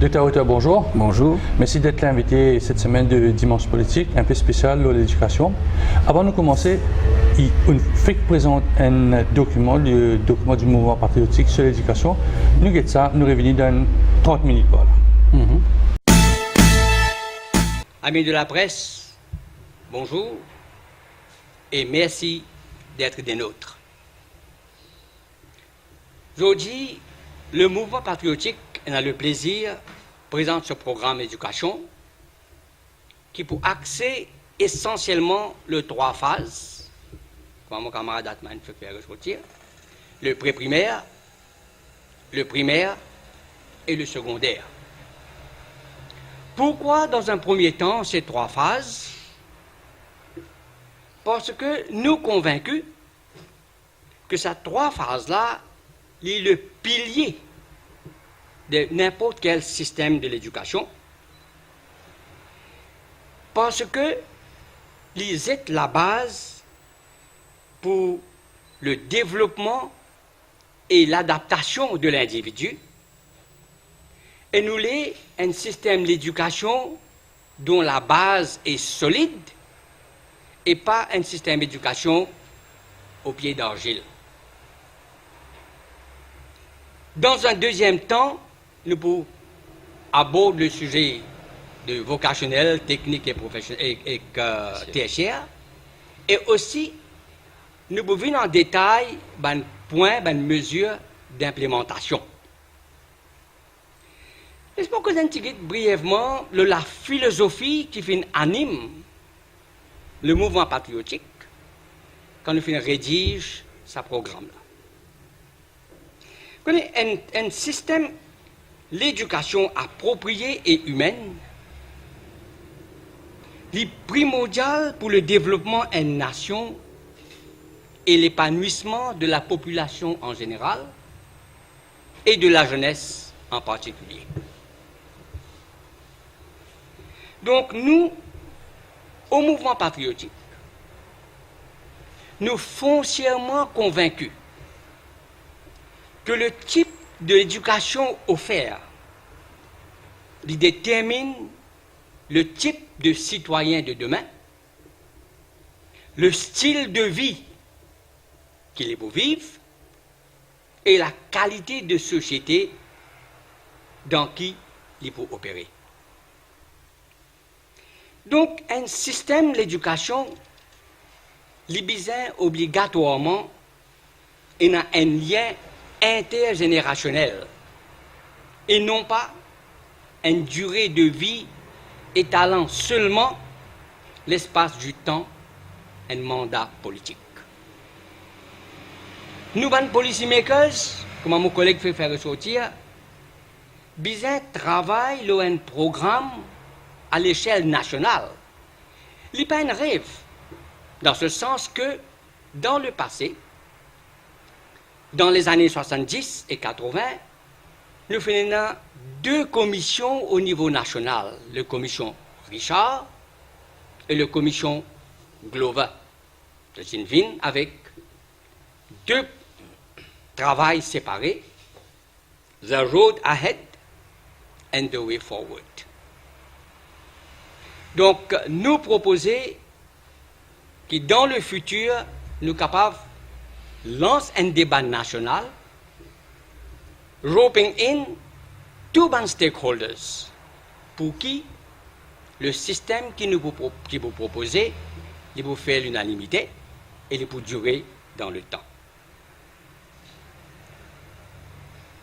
Docteur Auteur, bonjour. Bonjour. Merci d'être l'invité cette semaine de Dimanche Politique, un peu spécial sur l'éducation. Avant de commencer, on fait présenter un document, le document du mouvement patriotique sur l'éducation. Nous guettons ça, nous revenons dans 30 minutes. Voilà. Amis de la presse, bonjour et merci d'être des nôtres. Aujourd'hui, le mouvement patriotique a le plaisir présente ce programme éducation qui pour axer essentiellement les 3 phases, comme mon camarade Atman fait faire ressortir, le pré-primaire, le primaire et le secondaire. Pourquoi dans un premier temps ces 3 phases? Parce que nous convaincus que ces 3 phases-là est le pilier de n'importe quel système de l'éducation, parce que ils êtes la base pour le développement et l'adaptation de l'individu, et nous l'est un système d'éducation dont la base est solide et pas un système d'éducation au pied d'argile. Dans un deuxième temps, nous pouvons aborder le sujet de vocationnel, technique et professionnel et tertiaire, et aussi nous pouvons venir en détail des points, des mesures d'implémentation. Laisse-moi que j'indique brièvement la philosophie qui anime le mouvement patriotique quand nous rédige ce programme-là. Un système, l'éducation appropriée et humaine, est primordial pour le développement d'une nation et l'épanouissement de la population en général et de la jeunesse en particulier. Donc nous, au mouvement patriotique, nous foncièrement convaincus que le type de l'éducation offert détermine le type de citoyen de demain, le style de vie qu'il est pour vivre et la qualité de société dans qui il peut opérer. Donc, un système d'éducation, il besoin obligatoirement il a un lien intergénérationnel et non pas une durée de vie étalant seulement l'espace du temps, un mandat politique. Nous, les policymakers, comme mon collègue fait faire ressortir, besoin travail sur un programme à l'échelle nationale. Il n'est pas un rêve, dans ce sens que, dans le passé, dans les années 70 et 80, nous faisions 2 commissions au niveau national, la commission Richard et la commission Glover de Sinvin, avec 2 travails séparés, The Road Ahead and the Way Forward. Donc, nous proposer que dans le futur, nous sommes capables de lancer un débat national, roping in tous les stakeholders, pour qui le système qui vous proposez, il vous fait l'unanimité et il peut durer dans le temps.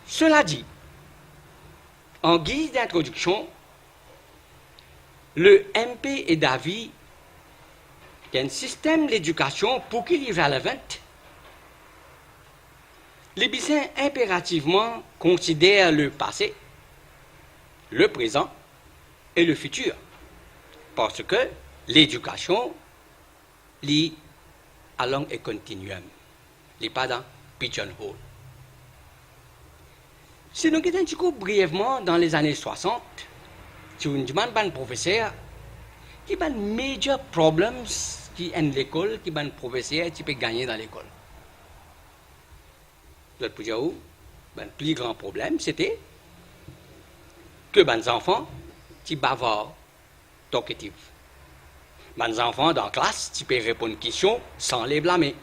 Cela dit, en guise d'introduction, le MP est d'avis qu'un système d'éducation, pour qu'il est relevant, les besoins impérativement considèrent le passé, le présent et le futur, parce que l'éducation lit along a continuum, n'est pas dans pigeonhole. Si nous quittons un petit coup brièvement dans les années 60, si on demande à un professeur qui a un major problems qui est l'école, qui a un professeur qui peut gagner dans l'école. Le plus grand problème, c'était que les enfants, qui bavards, talkatifs. Les enfants dans la classe, tu peux répondre aux questions sans les blâmer.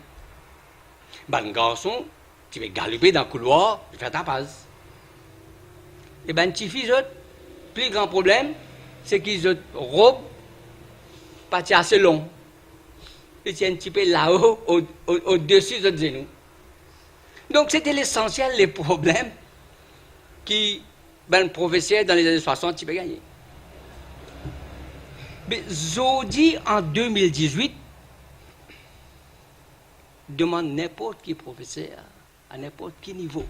Les garçons, tu peux galoper dans le couloir et faire ta passe. Et les petits filles, le plus grand problème, c'est qu'ils ont robe pas assez long. Ils tiennent un petit peu là-haut, au-dessus de genoux. Donc c'était l'essentiel, les problèmes qui, le professeur dans les années 60, tu peux gagner. Mais Zodi, en 2018, demande n'importe qui professeur, à n'importe quel niveau,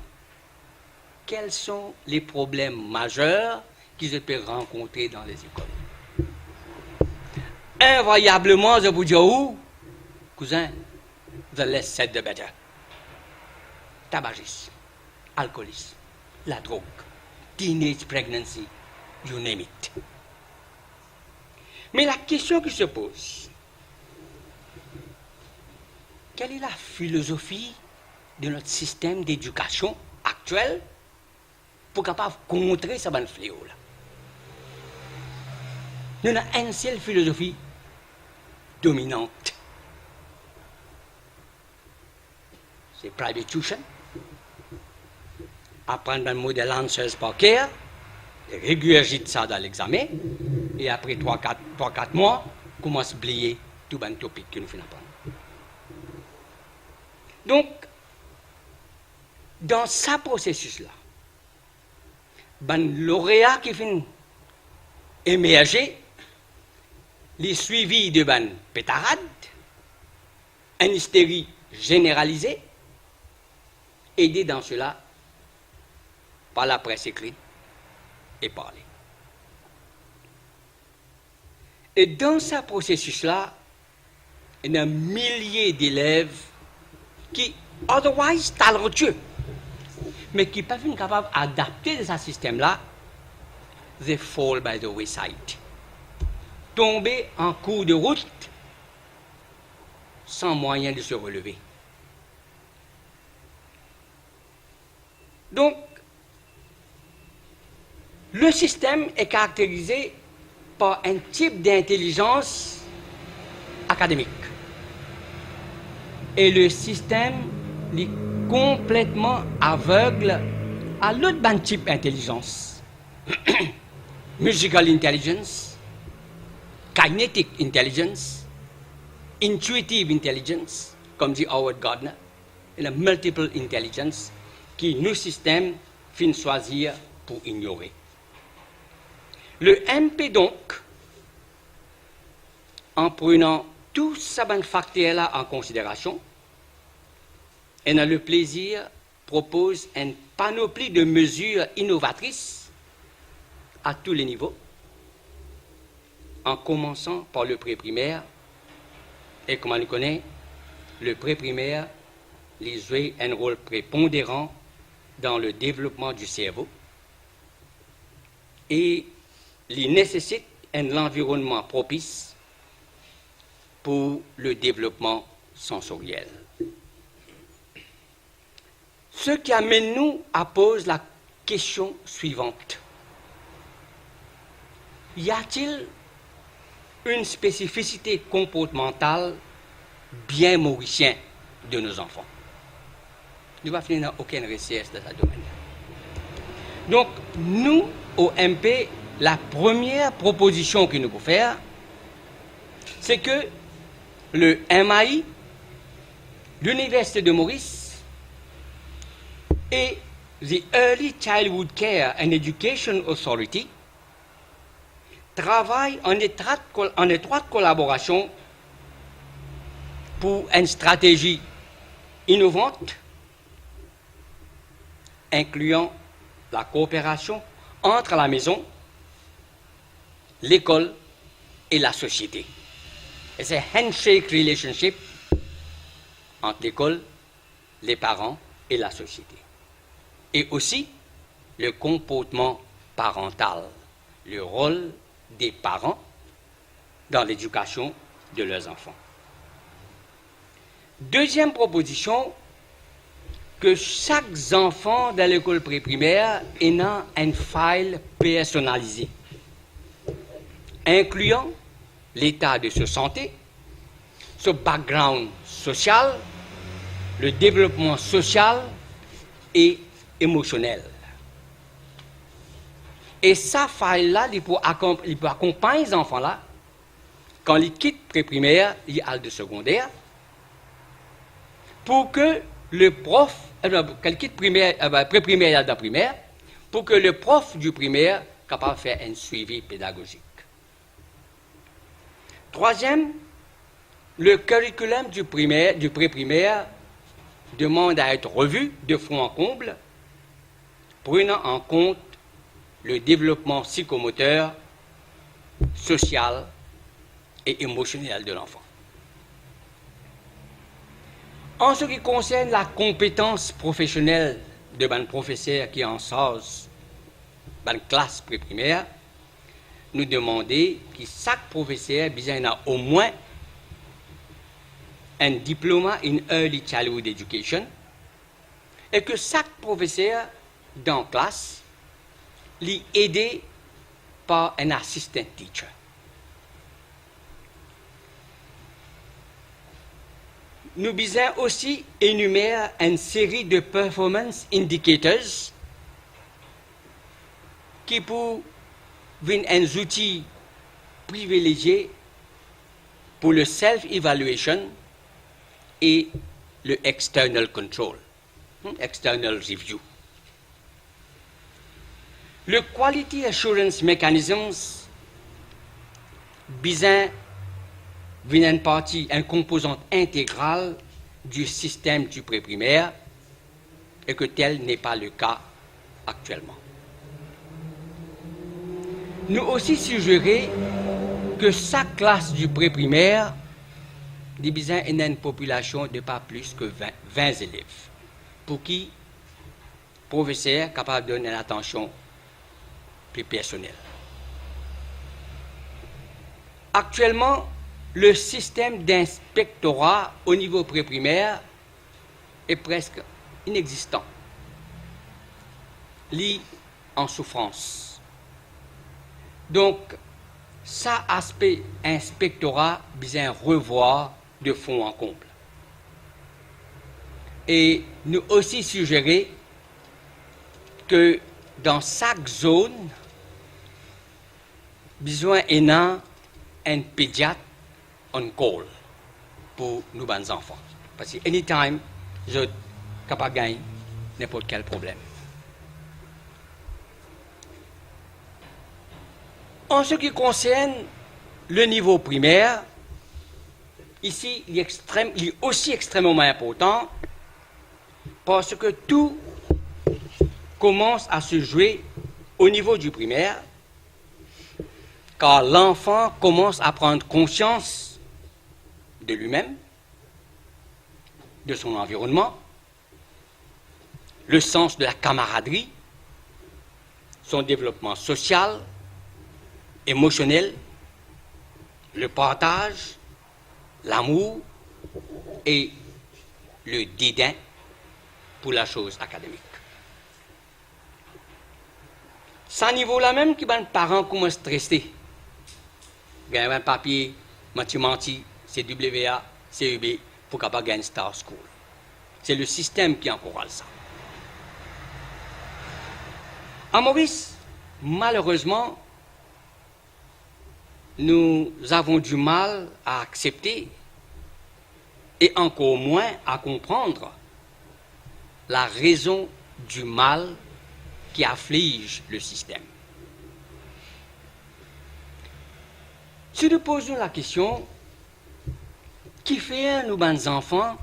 quels sont les problèmes majeurs qu'ils peuvent rencontrer dans les écoles. Invariablement, je vous dis, cousin, the less said the better. Tabagisme, alcoolisme, la drogue, teenage pregnancy, you name it. Mais la question qui se pose, quelle est la philosophie de notre système d'éducation actuel pour capable contrer ce fléau-là? Nous avons une seule philosophie dominante. C'est private tuition, apprendre un modèle answers par cœur, régurgite ça dans l'examen, et après 3-4 mois, commence à oublier tout le topic que nous finissons apprendre. Donc, dans ce processus-là, ben lauréat qui finit émerger, les suivis de ban pétarade, une hystérie généralisée, aidé dans cela par la presse écrite et parlée. Et dans ce processus-là, il y a milliers d'élèves qui, otherwise, talentueux, mais qui ne sont pas capables d'adapter ce système-là, they fall by the wayside. Tomber en cours de route sans moyen de se relever. Donc, le système est caractérisé par un type d'intelligence académique. Et le système est complètement aveugle à l'autre type d'intelligence. Musical intelligence, kinetic intelligence, intuitive intelligence, comme dit Howard Gardner, et la multiple intelligence qui nos systèmes finissent choisir pour ignorer. Le MP donc, en prenant tous ces facteurs-là en considération, et dans le plaisir, propose une panoplie de mesures innovatrices à tous les niveaux, en commençant par le pré-primaire, et comme on le connaît, le pré-primaire, il joue un rôle prépondérant dans le développement du cerveau et il nécessite un environnement propice pour le développement sensoriel. Ce qui amène nous à poser la question suivante. Y a-t-il une spécificité comportementale bien mauricienne de nos enfants? Nous ne finir dans aucune recherche de ce domaine. Donc, nous, au MP, la première proposition que nous pouvons faire, c'est que le MAI, l'Université de Maurice et the Early Childhood Care and Education Authority travaillent en étroite collaboration pour une stratégie innovante incluant la coopération entre la maison, l'école et la société. Et c'est un handshake relationship entre l'école, les parents et la société. Et aussi le comportement parental, le rôle des parents dans l'éducation de leurs enfants. Deuxième proposition, que chaque enfant dans l'école pré-primaire ait un file personnalisé, incluant l'état de sa santé, son background social, le développement social et émotionnel. Et ça file-là, il peut accompagner les enfants-là quand ils quittent pré-primaire, ils allent de secondaire, pour que le prof, quand ils quittent pré-primaire, ils allent de primaire, pour que le prof du primaire soit capable de faire un suivi pédagogique. Troisième, le curriculum du pré-primaire demande à être revu de fond en comble, prenant en compte le développement psychomoteur, social et émotionnel de l'enfant. En ce qui concerne la compétence professionnelle de ban professeur qui enseigne ban classe pré-primaire, nous demandons que chaque professeur ait au moins un diplôme in Early Childhood Education et que chaque professeur dans la classe l'est aidé par un assistant teacher. Nous devons aussi énumérer une série de performance indicators qui pour un outil privilégié pour le self-evaluation et le external control, external review. Le Quality Assurance Mechanisms besoin d'une partie, une composante intégrale du système du pré-primaire et que tel n'est pas le cas actuellement. Nous aussi suggérons que chaque classe du pré-primaire divise une population de pas plus que 20 élèves, pour qui le professeur est capable de donner une attention plus personnelle. Actuellement, le système d'inspectorat au niveau pré-primaire est presque inexistant, lié en souffrance. Donc, ça aspect inspectorat besoin revoir de fond en comble. Et nous aussi suggérons que dans chaque zone, besoin un pédiatre on call pour nos bons enfants. Parce que anytime, je suis capable de gagner n'importe quel problème. En ce qui concerne le niveau primaire, ici, il est aussi extrêmement important parce que tout commence à se jouer au niveau du primaire, car l'enfant commence à prendre conscience de lui-même, de son environnement, le sens de la camaraderie, son développement social, émotionnel, le partage, l'amour et le dédain pour la chose académique. C'est à ce niveau-là même que les parents commencent à stresser. Il y a un papier, menti, CWA, CEB, pour capable gagner Star School. C'est le système qui encourage ça. En Maurice, malheureusement, nous avons du mal à accepter et encore moins à comprendre la raison du mal qui afflige le système. Si nous posons la question, qui fait nos bons enfants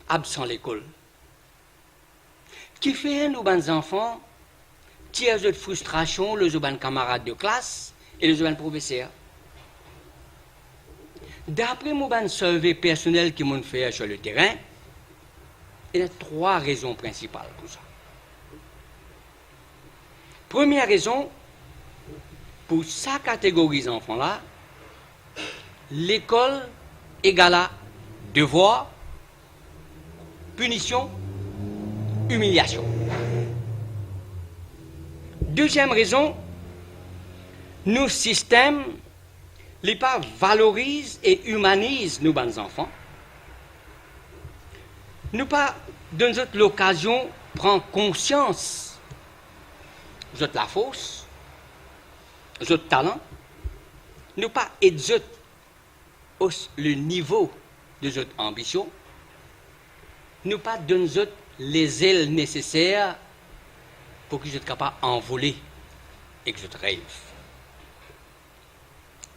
absents à l'école? Qui fait nos bons enfants tiers de frustration, les bons camarades de classe et les bons professeurs? D'après mon ban survey personnel qui m'ont fait sur le terrain, il y a 3 raisons principales pour ça. Première raison, pour sa catégorie d'enfants-là, l'école égale à devoir, punition humiliation. Deuxième raison, nos systèmes les pas valorisent et humanisent nos bons enfants. Nous pas donnent l'occasion de prendre conscience de la force, de talent. Nous pas aider le niveau de notre ambition. Nous pas donner les ailes nécessaires pour que je sois capable d'envoler et que je rêve.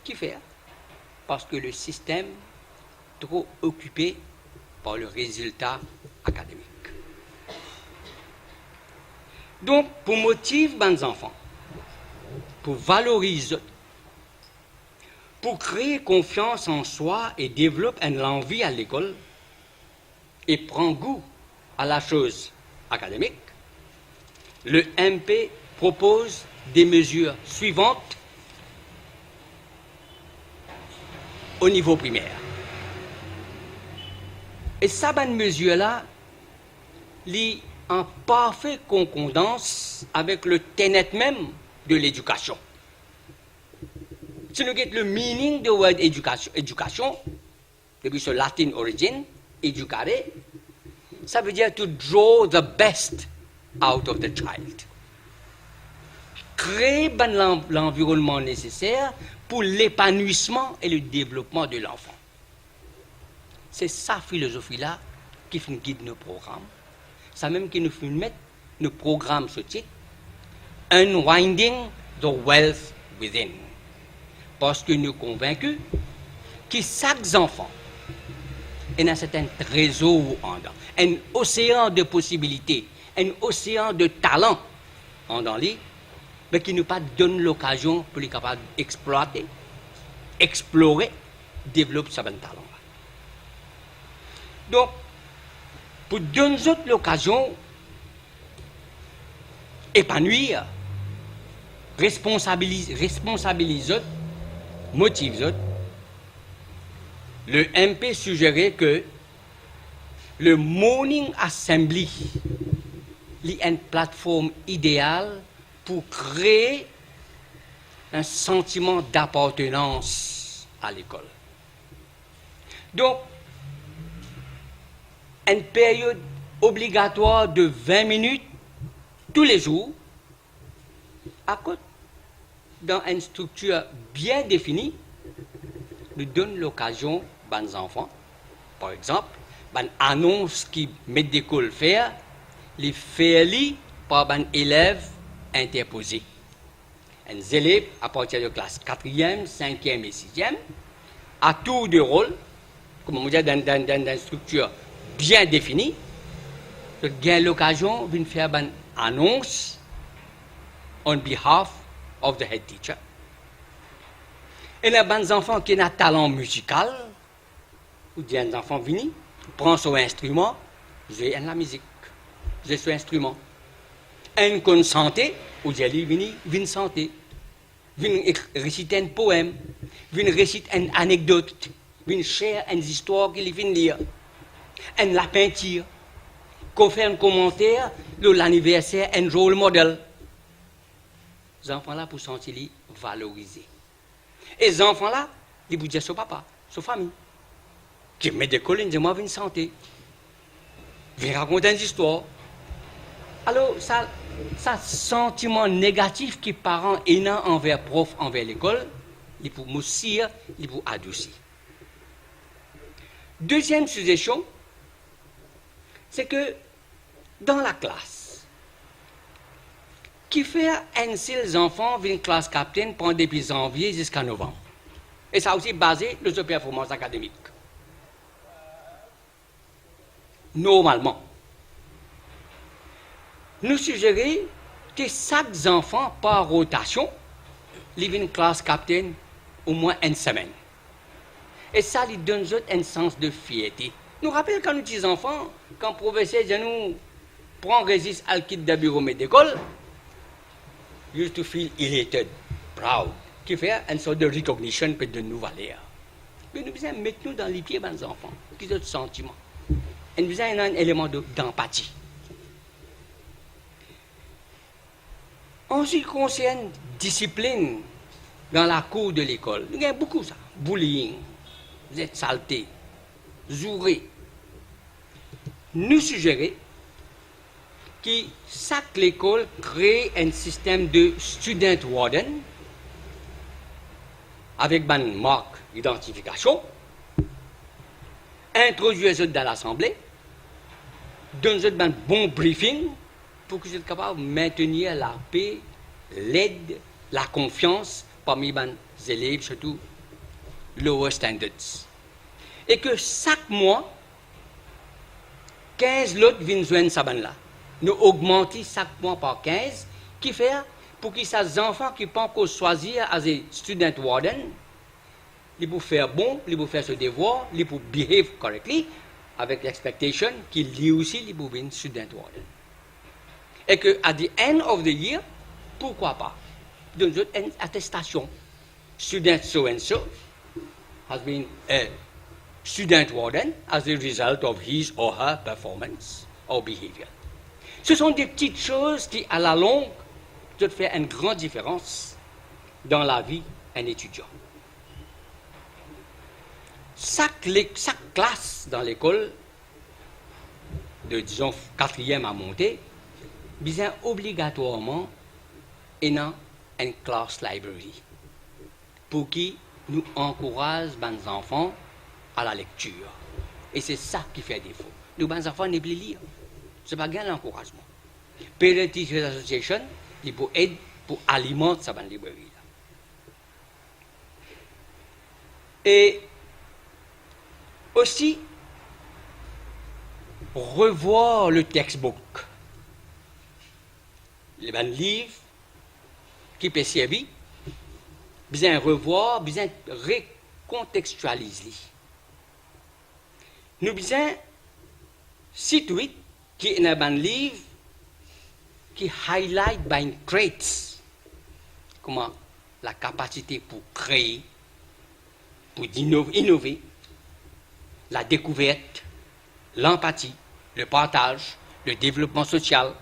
Qui fait? Parce que le système est trop occupé par le résultat académique. Donc, pour motiver les enfants, pour valoriser, pour créer confiance en soi et développer l'envie à l'école et prendre goût à la chose académique, le MP propose des mesures suivantes au niveau primaire. Et cette mesure-là, est en parfaite concordance avec le tenet même de l'éducation. Si nous regardons le meaning de word éducation, depuis ce latin origin, educare, ça veut dire to draw the best out of the child. Créer l'environnement nécessaire pour l'épanouissement et le développement de l'enfant. C'est sa philosophie-là qui guide nos programmes. Ça même qui nous fait mettre nos programmes ce titre, Unwinding the Wealth Within. Parce que nous sommes convaincus que chaque enfant a un certain trésor en dedans, un océan de possibilités, un océan de talents en dedans lui, mais qui nous pas donne l'occasion pour les capables d'exploiter, explorer, développer ce talent. Donc, pour donner l'occasion épanouir, responsabiliser, motiver, le MP suggérait que le Morning Assembly est une plateforme idéale pour créer un sentiment d'appartenance à l'école. Donc, une période obligatoire de 20 minutes tous les jours, à côté dans une structure bien définie, nous donne l'occasion aux enfants, par exemple, une annonce qui met d'école faire, les faire par un élève interposé. Les élèves, à partir de classe 4e, 5e et 6e, à tour de rôle, comme on dit, dans une structure bien définie, ils ont l'occasion de faire une annonce on behalf of the head teacher. Et les bons enfants qui ont un talent musical, ou bien un enfant vini, prend son instrument, jouer la musique, jouer son instrument. Un qu'on santé, ou bien lui vient santé, vient réciter un poème, vient réciter une anecdote, vient share une histoire qu'il vient lire, une la peinture, qu'on fait un commentaire de l'anniversaire, un rôle modèle. Les enfants-là, pour sentir valorisés. Et les enfants-là, ils vous disent son papa, sa famille, qui met des collines, dis-moi, viens santé, viens raconter une histoire. Alors, ça sentiment négatif que les parents ont envers prof, envers l'école, il faut moussir, il faut adoucir. Deuxième suggestion, c'est que dans la classe, qui fait un seul enfant vient classe capitaine pendant depuis janvier jusqu'à novembre. Et ça aussi basé sur les performances académiques. Normalement, nous suggérons que chaque enfant, par rotation, vient classe capitaine au moins une semaine. Et ça lui donne un sens de fierté. Nous rappelons quand nous étions enfants, quand le professeur nous prend résiste à quitte de bureau d'école, used to feel elated, proud, qui fait une sorte de recognition et de nous valeur. Mais nous devons mettre nous dans les pieds des enfants, qui ont des sentiments. Et nous avons un élément d'empathie. En ce qui concerne discipline dans la cour de l'école, il y a beaucoup ça. Bullying, vous êtes saleté, zouré. Nous suggérons que chaque école crée un système de student warden avec une marque d'identification, introduire eux dans l'assemblée, donner un bon briefing pour qu'ils soient capables de maintenir la paix, l'aide, la confiance parmi les élèves, surtout lower standards. Et que chaque mois, 15 lots viennent joindre ça là. Nous augmentons chaque mois par 15, qui fait pour que ces enfants qui peuvent encore choisir as a student warden, ils peuvent faire bon, ils peuvent faire ce devoir, ils peuvent behave correctly, avec l'expectation qu'ils lui aussi, ils peuvent être student warden. Et que, at the end of the year, pourquoi pas, donner une attestation. Student so-and-so has been a student warden as a result of his or her performance or behavior. Ce sont des petites choses qui, à la longue, peuvent faire une grande différence dans la vie d'un étudiant. Chaque classe dans l'école, de disons 4e à monter, besoin obligatoirement une class library pour qui nous encourage les enfants à la lecture. Et c'est ça qui fait défaut. Nous, les enfants, ne plus lire. Ce n'est pas gain l'encouragement. Parent Teachers Association, il peut aider pour alimenter sa librairie. Et aussi, revoir le textbook. Les livres qui peuvent servir, bien revoir, bien recontextualiser. Nous bien situer qui est un livre qui highlight by traits, comment la capacité pour créer, pour innover, la découverte, l'empathie, le partage, le développement social,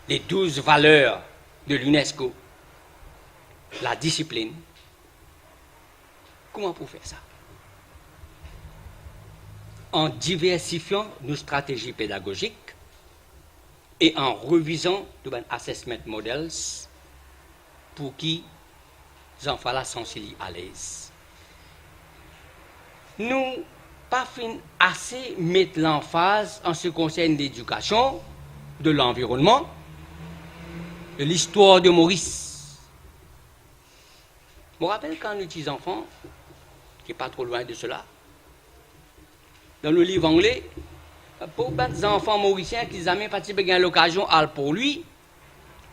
les 12 valeurs de l'UNESCO, la discipline. Comment pour faire ça? En diversifiant nos stratégies pédagogiques et en revisant les assessment models pour qui les enfants là sont à l'aise. Nous pas fin assez mettre l'emphase en ce qui concerne l'éducation, de l'environnement, de l'histoire de Maurice. Je me rappelle quand nous étions enfants, qui n'est pas trop loin de cela, dans le livre anglais, pour les enfants mauriciens qui n'ont pas eu l'occasion pour lui,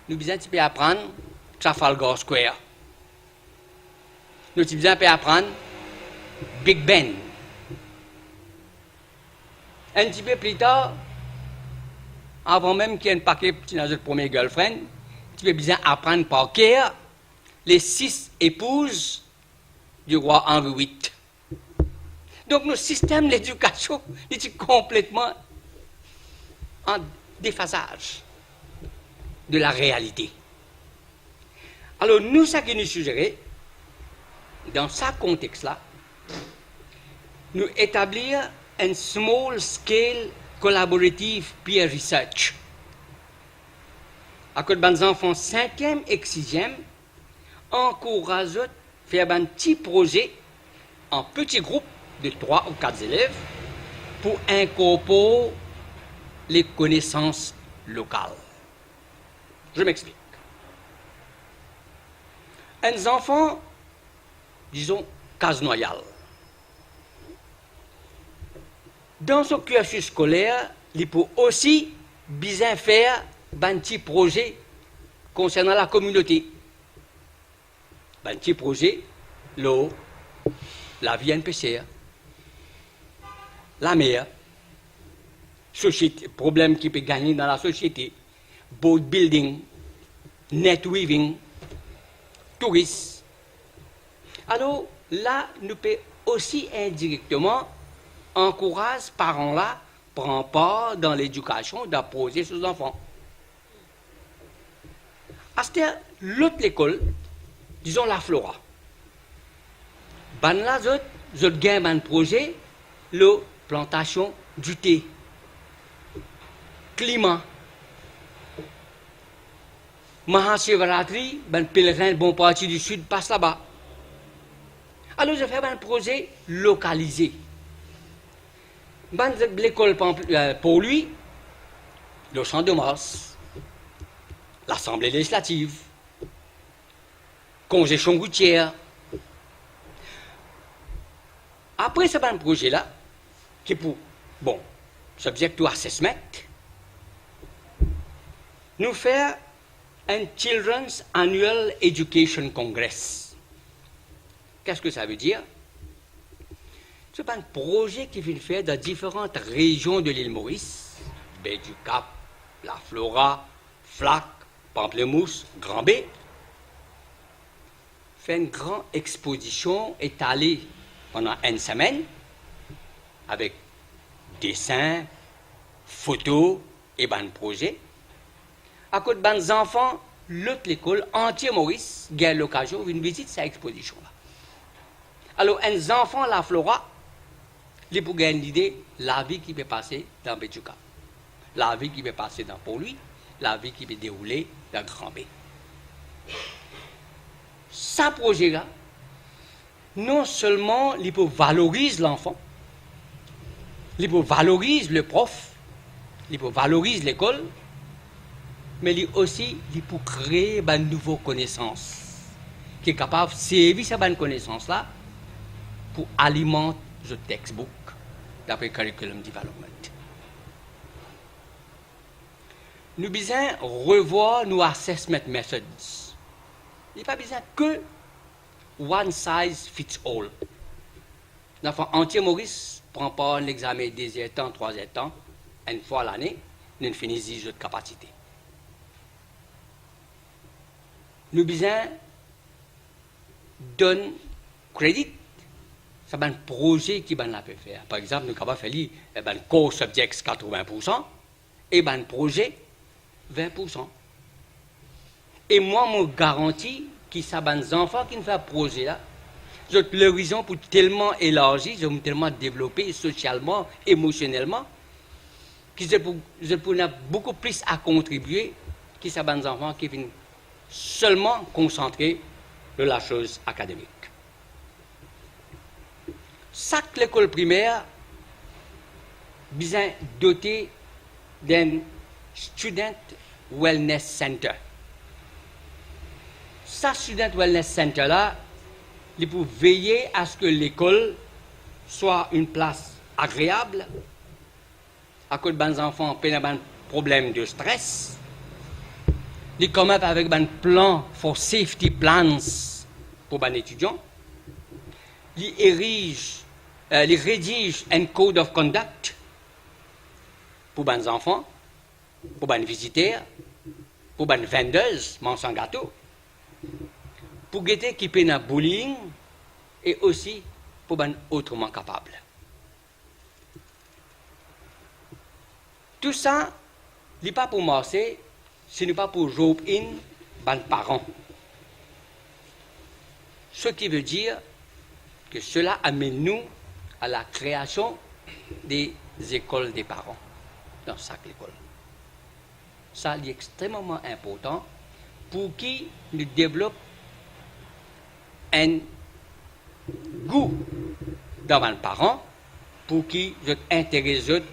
nous avons besoin d'apprendre Trafalgar Square. Nous avons besoin d'apprendre Big Ben. Un petit peu plus tard, avant même qu'il y ait un paquet de notre premier girlfriend, tu as besoin d'apprendre par cœur les 6 épouses du roi Henri VIII. Donc, notre système d'éducation est complètement en déphasage de la réalité. Alors, nous, ce que nous suggérons, dans ce contexte-là, nous établir un small scale collaborative peer research. À côté des enfants 5e et 6e, encourage à faire un petit projet en petits groupes de 3 ou 4 élèves pour incorporer les connaissances locales. Je m'explique. Un enfant, disons, Casnoyal, dans son cursus scolaire, il peut aussi bien faire un petit projet concernant la communauté. Un petit projet, l'eau, la vie NPCR, la mer, société, problème qui peut gagner dans la société, boat building, net weaving, tourisme. Alors là, nous pouvons aussi indirectement encourager ces parents-là prendre part dans l'éducation d'apposer ses enfants. À l'autre école, disons la Flora. Ban là, je gagne un projet, la plantation du thé, climat. Mahashivaratri, ben pèlerin bon parti du sud passe là-bas. Alors je fais un projet localisé. Ben l'école pour lui, le champ de Mars, l'Assemblée législative, congestion routière. Après ce projet-là, qui est pour, bon, subject to assessment, nous faisons un Children's Annual Education Congress. Qu'est-ce que ça veut dire? C'est un projet qui vient faire dans différentes régions de l'île Maurice, baie du Cap, la Flora, Flac, Pamplemousse, Grand B. Fait une grande exposition étalée pendant une semaine avec dessins, photos et ban projet. À côté de des enfants, l'autre l'école entière Maurice gagne l'occasion d'une visite cette exposition-là. Alors, un enfant la Flora, il peut gagner l'idée la vie qui peut passer dans Bétuka, la vie qui peut passer dans Pont-Louis, la vie qui peut dérouler dans Grand B. Ce projet-là, non seulement il peut valoriser l'enfant, il peut valoriser le prof, il peut valoriser l'école, mais aussi il peut créer de nouvelles connaissances, qui est capable de servir cette bonne connaissance-là pour alimenter le textbook d'après curriculum development. Nous avons besoin de revoir nos assessment methods. Il n'y a pas besoin que one size fits all. L'enfant entier Maurice prend pas l'examen des temps, 3 temps, une fois l'année, nous finissons les autres capacités. Nous avons besoin d'un crédit. C'est un projet qui va faire. Par exemple, nous avons fait un core subjects 80% et un projet 20%. Et moi, je garantis que c'est des enfants qui font un projet là. L'horizon pour tellement élargir, tellement développer socialement, émotionnellement, qu'ils ont beaucoup plus à contribuer que ces des enfants qui viennent seulement concentrés sur la chose académique. Chaque école primaire besoin doté d'un Student Wellness Center. Ce Student Wellness Center là, il peut veiller à ce que l'école soit une place agréable, à cause de enfants qui ont un problème de stress. Il commence avec un plan for safety plans pour les étudiants. Il rédige un code of conduct pour les enfants, pour les visiteurs, pour les vendeuses, mangent gâteau, pour guetter qui peine à bullying et aussi pour les autrement capables. Tout ça, ce n'est pas pour marcher, ce n'est pas pour jouer in les parents. Ce qui veut dire que cela amène nous à la création des écoles des parents dans chaque école. Ça est extrêmement important pour qu'ils nous développent un goût dans les parents, pour qu'ils soient intéressés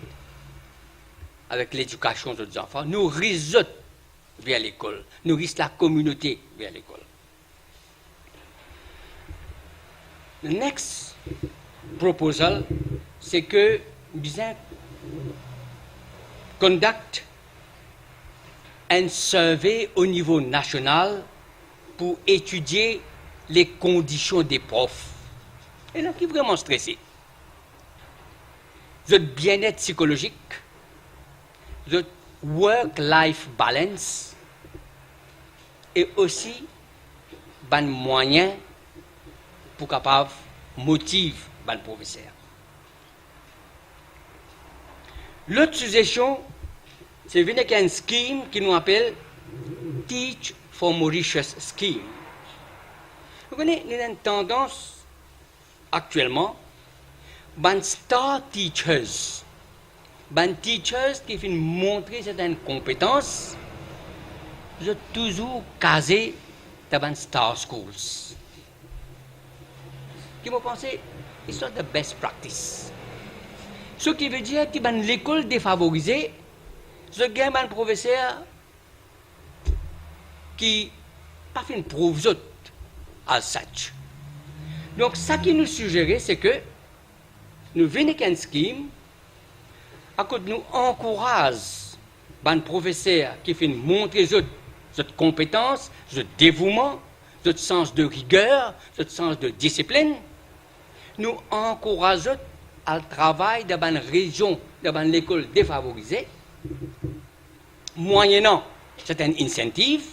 avec l'éducation des enfants, nous réseautent vers l'école, nous risquons la communauté vers l'école. Le next proposal, c'est que besoin conduct un survey au niveau national pour étudier les conditions des profs. Et là, qui est vraiment stressé. Le bien-être psychologique, le work-life balance, et aussi un moyen pour capable motiver le professeur. L'autre suggestion, c'est venir avec un scheme qui nous appelle Teach for Mauritius Scheme. Vous connaissez, il y a une tendance actuellement, ban star teachers, ban teachers qui viennent montrer certaines compétences, je toujours casé dans star schools. Qui me pensez, it's not the best practice. Ce qui veut dire que dans l'école défavorisée, je gagne un professeur qui pas fait une prouve as such. Donc, ça qui nous suggérait, c'est que nous venons avec un scheme, à côté nous encourage un professeur qui fait montrer cette compétence, ce dévouement, ce sens de rigueur, ce sens de discipline. Nous encourageons à travail dans une région, dans l'école défavorisée, moyennant certains incentives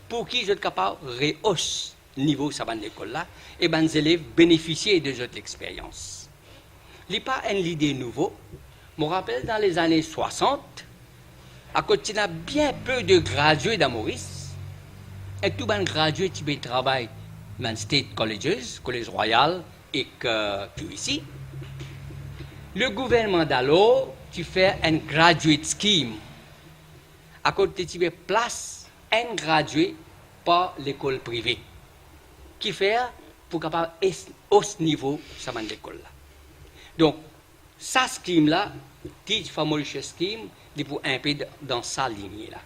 pour qu'ils soient capables de rehausser le niveau de cette école-là et les élèves bénéficient de cette expérience. Ce n'est pas une idée nouveau. Je me rappelle dans les années 60, à côté de bien peu de gradués dans Maurice, et tout les gradués qui travaillent dans les State Colleges, Collège Royal et tout ici, le gouvernement d'alors, tu fais un graduate scheme. À côté tu place un gradué par l'école privée. Qui fait pour capable haut niveau ça man l'école là. Donc, ça scheme là, Teach for Mauritius Scheme, il pour un peu dans sa lignée là.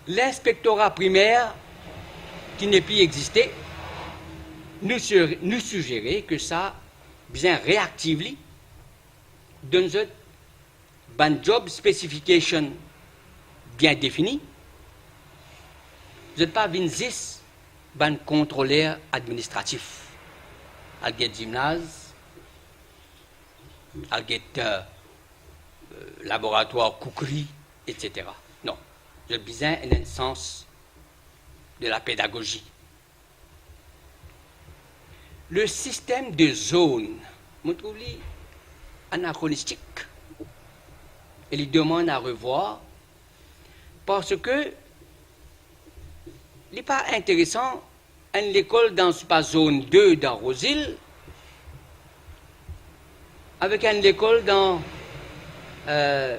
L'inspectorat primaire qui n'est plus existé nous suggérait que ça bien réactively donne un job specification bien défini. Vous n'êtes pas 26 un contrôleur administratif. Il y a gymnase, il y a laboratoire cookery, etc. Non, j'ai besoin d'un sens de la pédagogie. Le système de zones, je trouve anachronistique. Et il demande à revoir parce que il n'est pas intéressant une école dans la zone 2 dans Rosil avec une école dans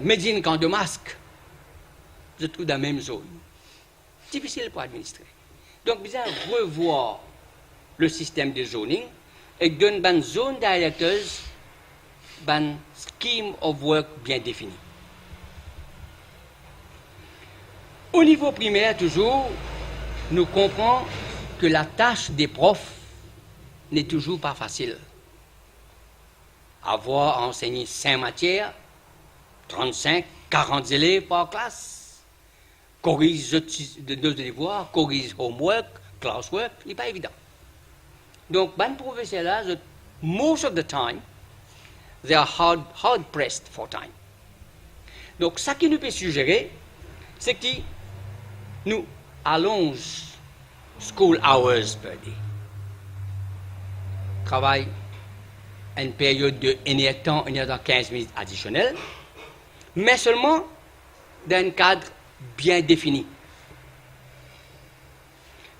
Médine Camp de Masque. Je trouve dans la même zone. Difficile pour administrer. Donc, besoin revoir le système de zoning et donner une zone directeuse, un scheme of work bien défini. Au niveau primaire, toujours, nous comprenons que la tâche des profs n'est toujours pas facile. Avoir enseigné 5 matières, 35, 40 élèves par classe, corrige de devoirs, corrige homework, classwork, ce n'est pas évident. Donc, les professeurs là, most of the time, they are hard pressed for time. Donc, ce qui nous peut suggérer, c'est que nous allonge school hours per day. Travail une période de 15 minutes additionnelles, mais seulement dans un cadre bien défini.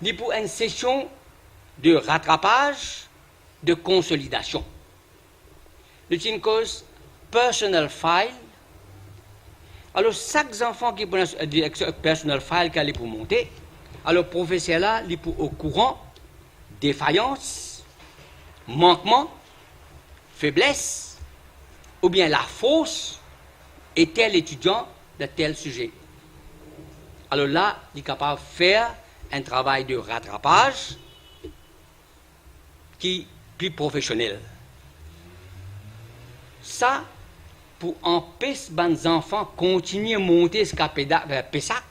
Il pour une session de rattrapage, de consolidation. C'est une cause personal file. Alors, chaque enfant qui prend un personal file qu'il est pour monter, alors le professeur là, il est pour au courant, défaillance, manquement, faiblesse, ou bien la fausse est tel étudiant de tel sujet. Alors là, il est capable de faire un travail de rattrapage qui est plus professionnel. Ça, pour empêcher les enfants de continuer à monter ce vers PESAC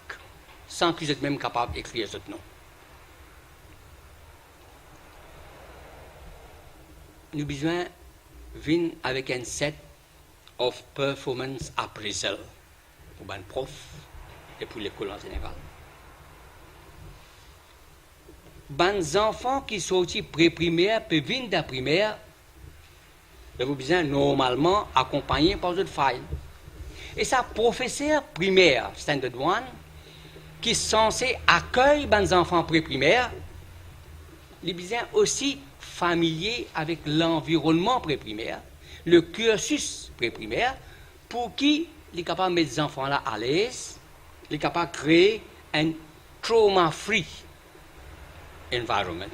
sans qu'ils soient même capables d'écrire ce nom. Nous avons besoin de venir avec un set of performance appraisal pour les profs et pour l'école en général. Les enfants qui sont pré-primaire peuvent venir de la primaire. Vous avez besoin normalement accompagné par votre file. Et ça, professeur primaire, standard 1, qui sont censés accueillir les enfants pré-primaires, les besoins aussi familiers avec l'environnement pré-primaire, le cursus pré-primaire, pour qui il est capable de mettre les enfants là à l'aise, il est capable de créer un trauma-free environment.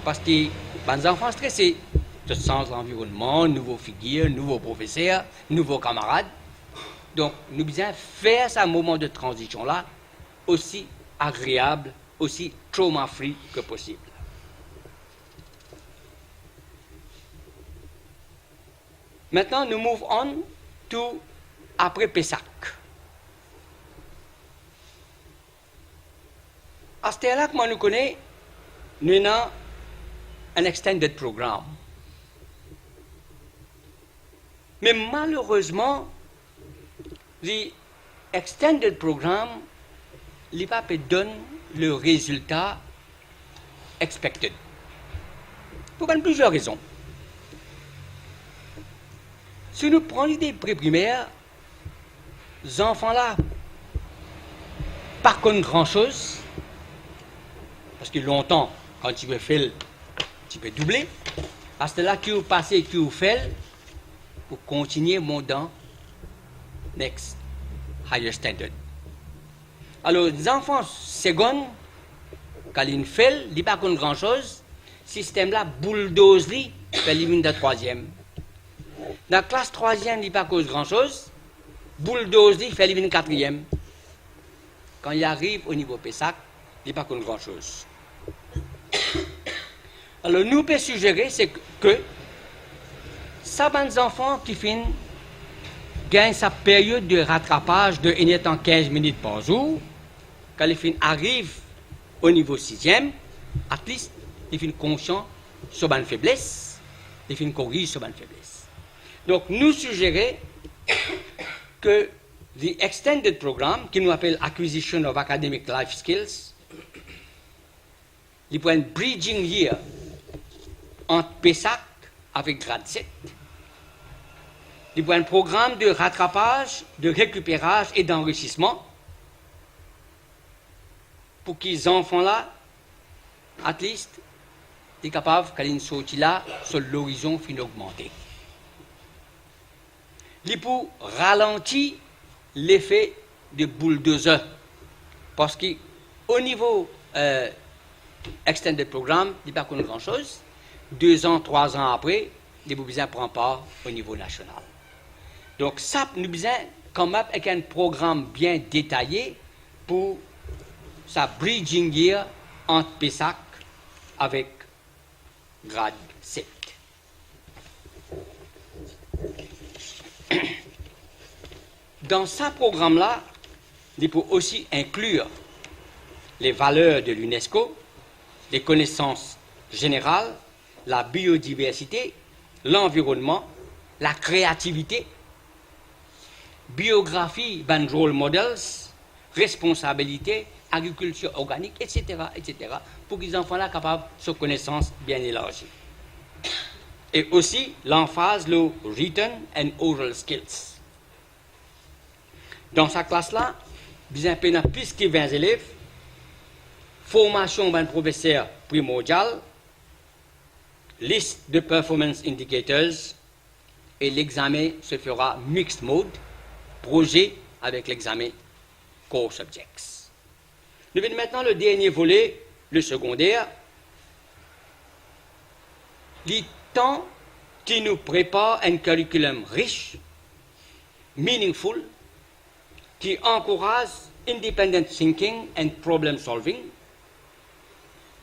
Parce que les enfants stressés, de sens l'environnement, nouveaux figures, nouveaux professeurs, nouveaux camarades. Donc, nous devons faire ce moment de transition-là aussi agréable, aussi trauma-free que possible. Maintenant, nous move on to après Pessah. À ce temps-là, comme nous connaissons, nous avons un extended programme. Mais malheureusement, le extended programme n'a pas pu donner le résultat expected. Pour plusieurs raisons. Si nous prenons l'idée pré-primaire, les enfants-là, par contre, grand-chose, parce que longtemps, quand tu veux faire, tu peux doubler. À ce là, qui vous passez, qui vous fait, pour continuer mon dans next higher standard. Alors, les enfants secondes, quand ils font, ils ne pas grand chose, le système là bulldoze li, fait l'élimine de troisième. Dans la classe troisième, il ne pas grand chose, bulldoze li, fait l'élimine quatrième. Quand il arrive au niveau Pessac, il ne pas grand chose. Alors, nous pouvons suggérer, c'est que certains enfants qui finissent gagnent sa période de rattrapage de 15 minutes par jour. Quand ils arrivent au niveau 6e, at least, ils finissent conscients sur une faiblesse, ils finissent corrigent sur une faiblesse. Donc, nous suggérons que the extended program, qui nous appelle Acquisition of Academic Life Skills, il prend un bridging year entre Pessac avec grade 7. Il prend un programme de rattrapage, de récupérage et d'enrichissement pour que les enfants-là, at least, soient capables, quand ils sortent là, sur l'horizon fin augmenté. Il pour ralentir l'effet de bulldozer. Parce qu'au niveau extended programme, il n'y a pas grand-chose. 2 ans, 3 ans après, les besoins ne prennent pas au niveau national. Donc, ça, nous besoin quand même avec un programme bien détaillé pour sa bridging year entre Pessac avec grade 7. Dans ce programme-là, il faut aussi inclure les valeurs de l'UNESCO, les connaissances générales, la biodiversité, l'environnement, la créativité, biographie, ban role models, responsabilité, agriculture organique, etc., etc., pour que les enfants soient capables de cette connaissance bien élargie. Et aussi l'emphase, le written and oral skills. Dans sa classe-là, bien plus que 20 élèves, formation d'un professeur primordial, liste de performance indicators, et l'examen se fera mixed mode, projet avec l'examen core subjects. Nous venons maintenant le dernier volet, le secondaire, le temps qui nous prépare un curriculum riche, meaningful, qui encourage independent thinking and problem solving,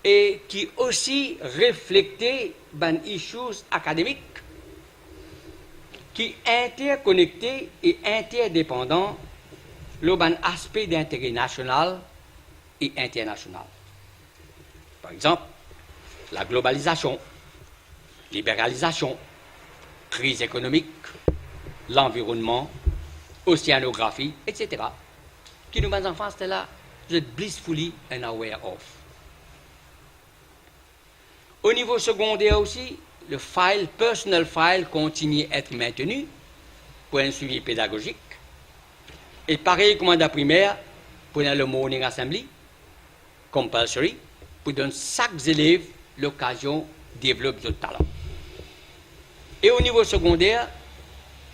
et qui aussi reflète les issues académiques qui interconnectés et interdépendants le aspect d'intérêt national et international. Par exemple, la globalisation, libéralisation, crise économique, l'environnement, océanographie, etc. Qui nous met enfants, c'était là, vous êtes blissfully and aware of. Au niveau secondaire aussi, le file, personal file, continue à être maintenu pour un suivi pédagogique. Et pareil comme dans la primaire, pour le morning assembly, compulsory, pour donner chaque élève l'occasion de développer leur talent. Et au niveau secondaire,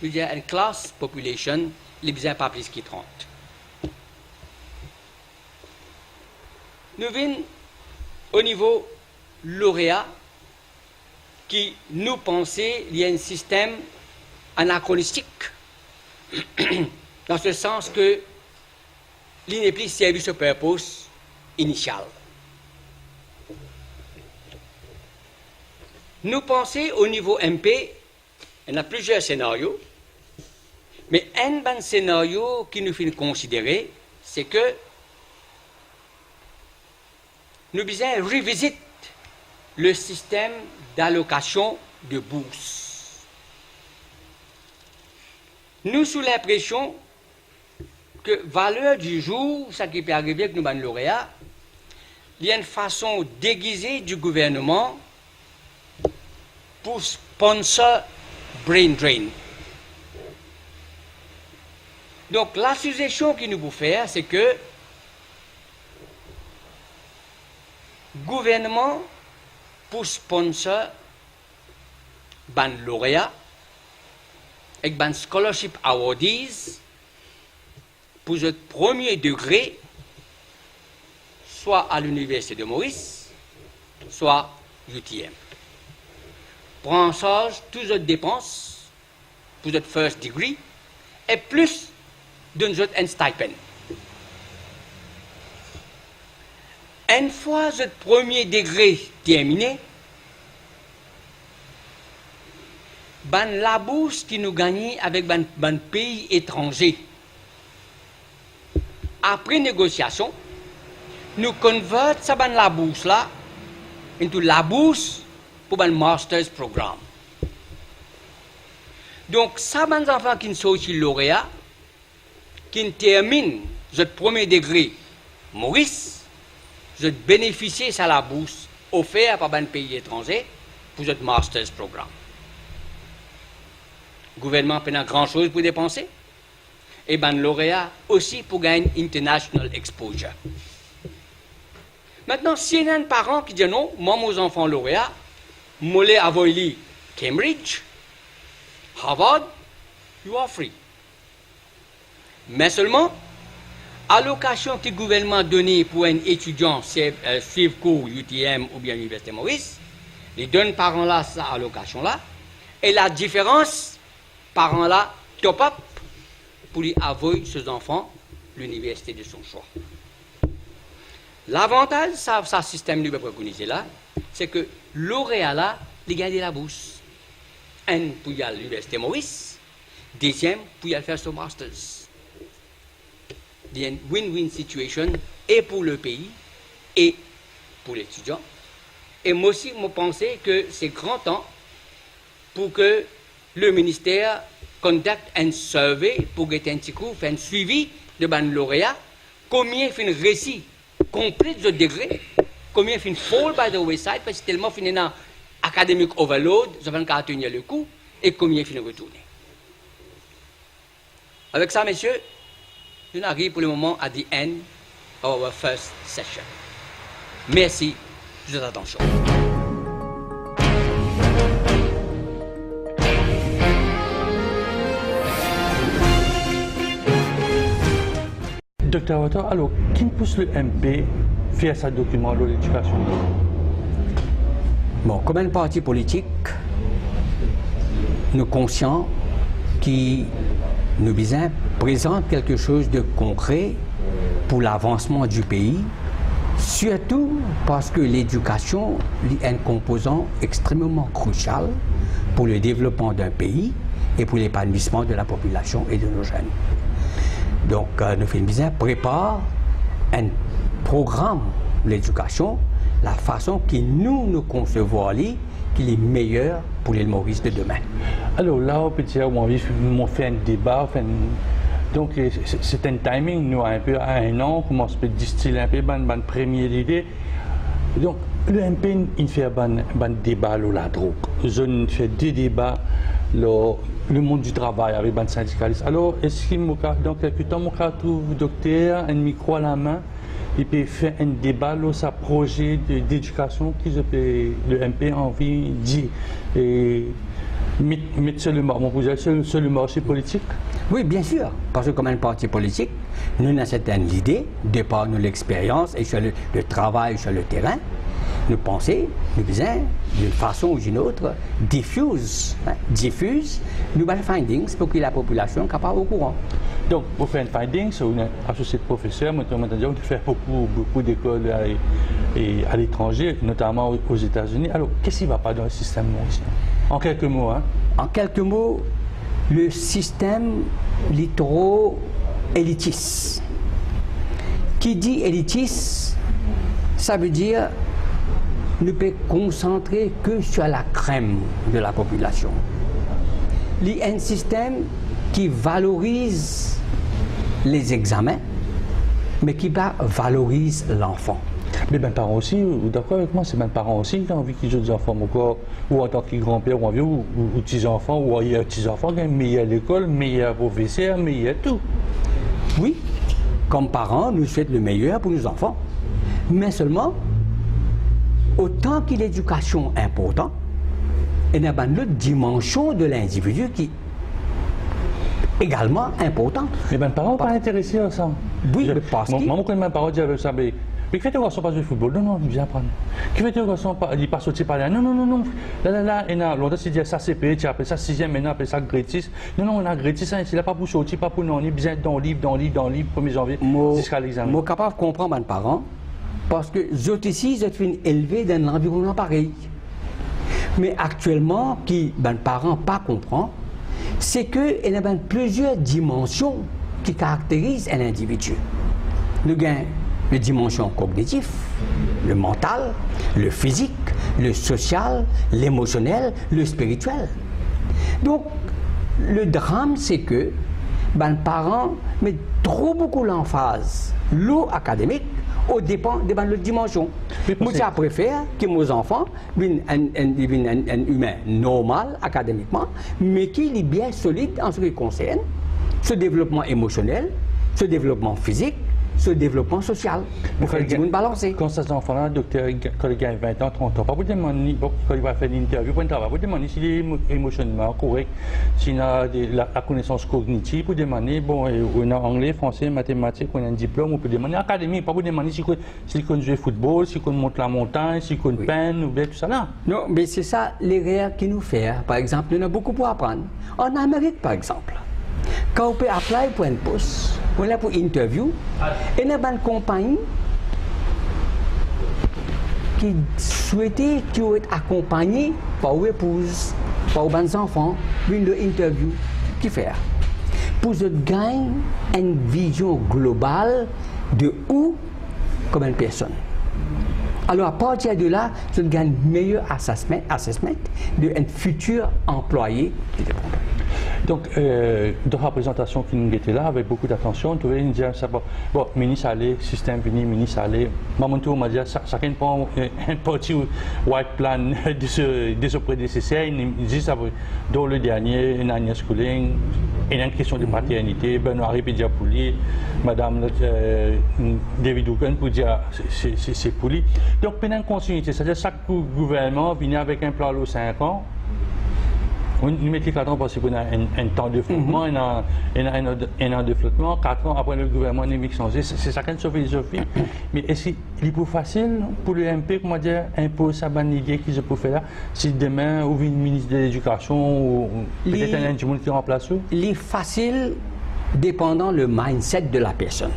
il y a une classe population, les besoins pas plus que 30. Nous venons au niveau lauréat, qui nous pensait qu'il y a un système anachronistique, dans ce sens que il n'est plus servi ce purpose initial. Nous pensons au niveau MP, il y a plusieurs scénarios, mais un bon scénario qui nous fait considérer, c'est que nous devons revisiter le système d'allocation de bourses. Nous sous l'impression que valeur du jour, ça qui peut arriver avec nous, ban lauréats, il y a une façon déguisée du gouvernement pour sponsor brain drain. Donc la suggestion qu'il nous faut faire, c'est que gouvernement pour sponsor ban lauréat et ban scholarship awardees pour le premier degré, soit à l'université de Maurice, soit UTM. Prend en charge toutes les dépenses pour le first degree et plus d'un stipend. Une fois le premier degré terminé, la bourse qui nous gagne avec ban pays étranger. Après négociation, nous convertissons la bourse là into la bourse pour un master's programme. Donc, ça, les enfants qui sont aussi lauréats, qui terminent le premier degré Maurice, je bénéficie de la bourse offerte par un pays étranger pour ce master's programme. Le gouvernement n'a pas grand-chose pour dépenser. Et ben lauréat aussi pour gagner international exposure. Maintenant, s'il y a un parent qui dit non, moi, mes enfants lauréats, moi, les avoyli Cambridge, Harvard, you are free. Mais seulement, allocation que le gouvernement donne pour un étudiant suivre cours UTM ou bien l'Université Maurice, les deux parents-là, cette allocation-là, et la différence, parents-là, top-up, pour lui avouer ses enfants l'université de son choix. L'avantage, ça système nous préconisé là, c'est que lauréat là, il gagne la bourse. Un pour y aller à l'université Maurice, deuxième pour y aller faire son master's. Il y a une win-win situation et pour le pays et pour l'étudiant. Et moi aussi, je pensais que c'est grand temps pour que le ministère conducte un survey pour faire un petit coup, faire un suivi de ban lauréat, combien fait un récit complet de degré, combien fait un fall by the wayside, parce que tellement fait un academic overload, ça va pas tenir le coup, et combien fait un retourner. Avec ça, messieurs, nous arrivons pour le moment à the end of our first session. Merci de votre attention. Docteur Water, alors, qui pousse le MP à faire ce document de l'éducation? Bon, comme un parti politique, nous sommes conscients que nous besoin présente quelque chose de concret pour l'avancement du pays, surtout parce que l'éducation est un composant extrêmement crucial pour le développement d'un pays et pour l'épanouissement de la population et de nos jeunes. Donc, nous faisons prépare un programme de l'éducation, la façon que nous concevons qui est meilleure pour les Maurice de demain. Alors là, on peut dire qu'on fait un débat, donc c'est un timing, nous un peu à un an, comment on peut distiller un peu une première idée. Donc, le MP, il fait un débat sur la drogue. Je fais des débats le monde du travail avec les syndicalistes. Alors, est-ce qu'il dans quelques temps, je trouve docteur, un micro à la main, il peut faire un débat sur un projet d'éducation que le MP a envie de dire et mettre sur le marché politique? Oui, bien sûr, parce que comme un parti politique, nous avons certaines idées, de par nous l'expérience et sur le travail sur le terrain. Nous pensons, nous faisons d'une façon ou d'une autre, diffuse nos findings pour que la population soit pas au courant. Donc, pour faire un findings, vous êtes associé de professeur, vous faites beaucoup d'écoles à l'étranger, notamment aux États-Unis. Alors, qu'est-ce qui ne va pas dans le système aussi? En quelques mots. Hein? En quelques mots, le système littéro-élitiste. Qui dit élitiste, ça veut dire ne peut concentrer que sur la crème de la population. Il y a un système qui valorise les examens, mais qui valorise l'enfant. Mais mes parents aussi, d'accord avec moi, c'est mes parents aussi qui ont envie qu'ils aient des enfants encore, ou en tant que grand-père, ou en vieux, ou petits-enfants, ou il y a petits-enfants, mais il y a l'école, mais il y a professeur, mais il y a tout. Oui, comme parents, nous souhaitons le meilleur pour nos enfants, mais seulement, autant que l'éducation est importante, il y a une autre dimension de l'individu qui est également importante. Mais mes parents ne sont pas intéressés à ça. Oui, parce que... Moi, quand mes parents disaient ça, mais qui fait tes garçons pas jouer au football? Non, il vient prendre. Qui fait tes garçons pas, il pas sortir par là? Non. Là, et là, l'autre c'est dire ça CP, tu appelles ça 6e, maintenant appelle ça gratis. Non, on a gratis, il n'est pas pour sortir, pas pour non, on est bien dans le livre, 1er janvier, jusqu'à l'examen. Je suis capable de comprendre mes parents, parce que eux ici, ils sont élevés dans un environnement pareil. Mais actuellement, qui mes parents pas comprennent, c'est qu'il y a plusieurs dimensions qui caractérisent un individu. Nous avons la dimension cognitive, le mental, le physique, le social, l'émotionnel, le spirituel. Donc, le drame, c'est que les parents mettent trop beaucoup l'emphase, l'eau académique, au dépend de l'autre dimension. Moi, je préfère que mes enfants soient un humain normal académiquement, mais qui est bien solide en ce qui concerne ce développement émotionnel, ce développement physique, ce développement social. Vous faites une balancer. Quand ces enfants-là, docteur, quand ils gagnent 20 ans, 30 ans, pas vous demander, quand il va faire une interview pour un travail, vous demander s'il est émotionnellement correct, s'il a la connaissance cognitive, vous demander, bon, on a anglais, français, mathématiques, on a un diplôme, on peut demander académique, pas vous demander s'il connaît jouer football, s'il connaît monter la montagne, s'il connaît peindre, ou bien tout ça là. Non, mais c'est ça l'erreur qui nous fait. Par exemple, on a beaucoup pour apprendre. En Amérique, par exemple, quand on peut appeler pour un poste, on est pour interview, et il y a une compagnie qui souhaitait être accompagnée par une épouse, par des enfants, une interview. Qui fait? Pour gagner une vision globale de où comme une personne. Alors à partir de là, je gagne un meilleur assessment d'un futur employé de la compagnie. Donc, dans la présentation qui nous était là, avec beaucoup d'attention, on trouvait une dire ça, bon, ministre allé, système fini, ministre allé. Maman on m'a dit, chacun prend un petit white plan de ce prédécesseur, il dit ça, dans le dernier, une Agnès Schooling, il y a une question de paternité, Benoît Répédia pour lui, Madame David Houken pour dire c'est pour lui. Donc, pendant une continuité, c'est-à-dire chaque gouvernement vient avec un plan de 5 ans. Nous mettons 4 ans parce qu'on a un temps de flottement, un an de flottement, 4 ans après le gouvernement n'est changé. C'est chacun de sa philosophie. Mais est-ce qu'il est plus facile pour le MP, comment dire, imposer sa bonne idée qu'ils peuvent faire si demain ou une ministre de l'Éducation ou peut-être un monde qui remplace eux? Il est facile dépendant le mindset de la personne.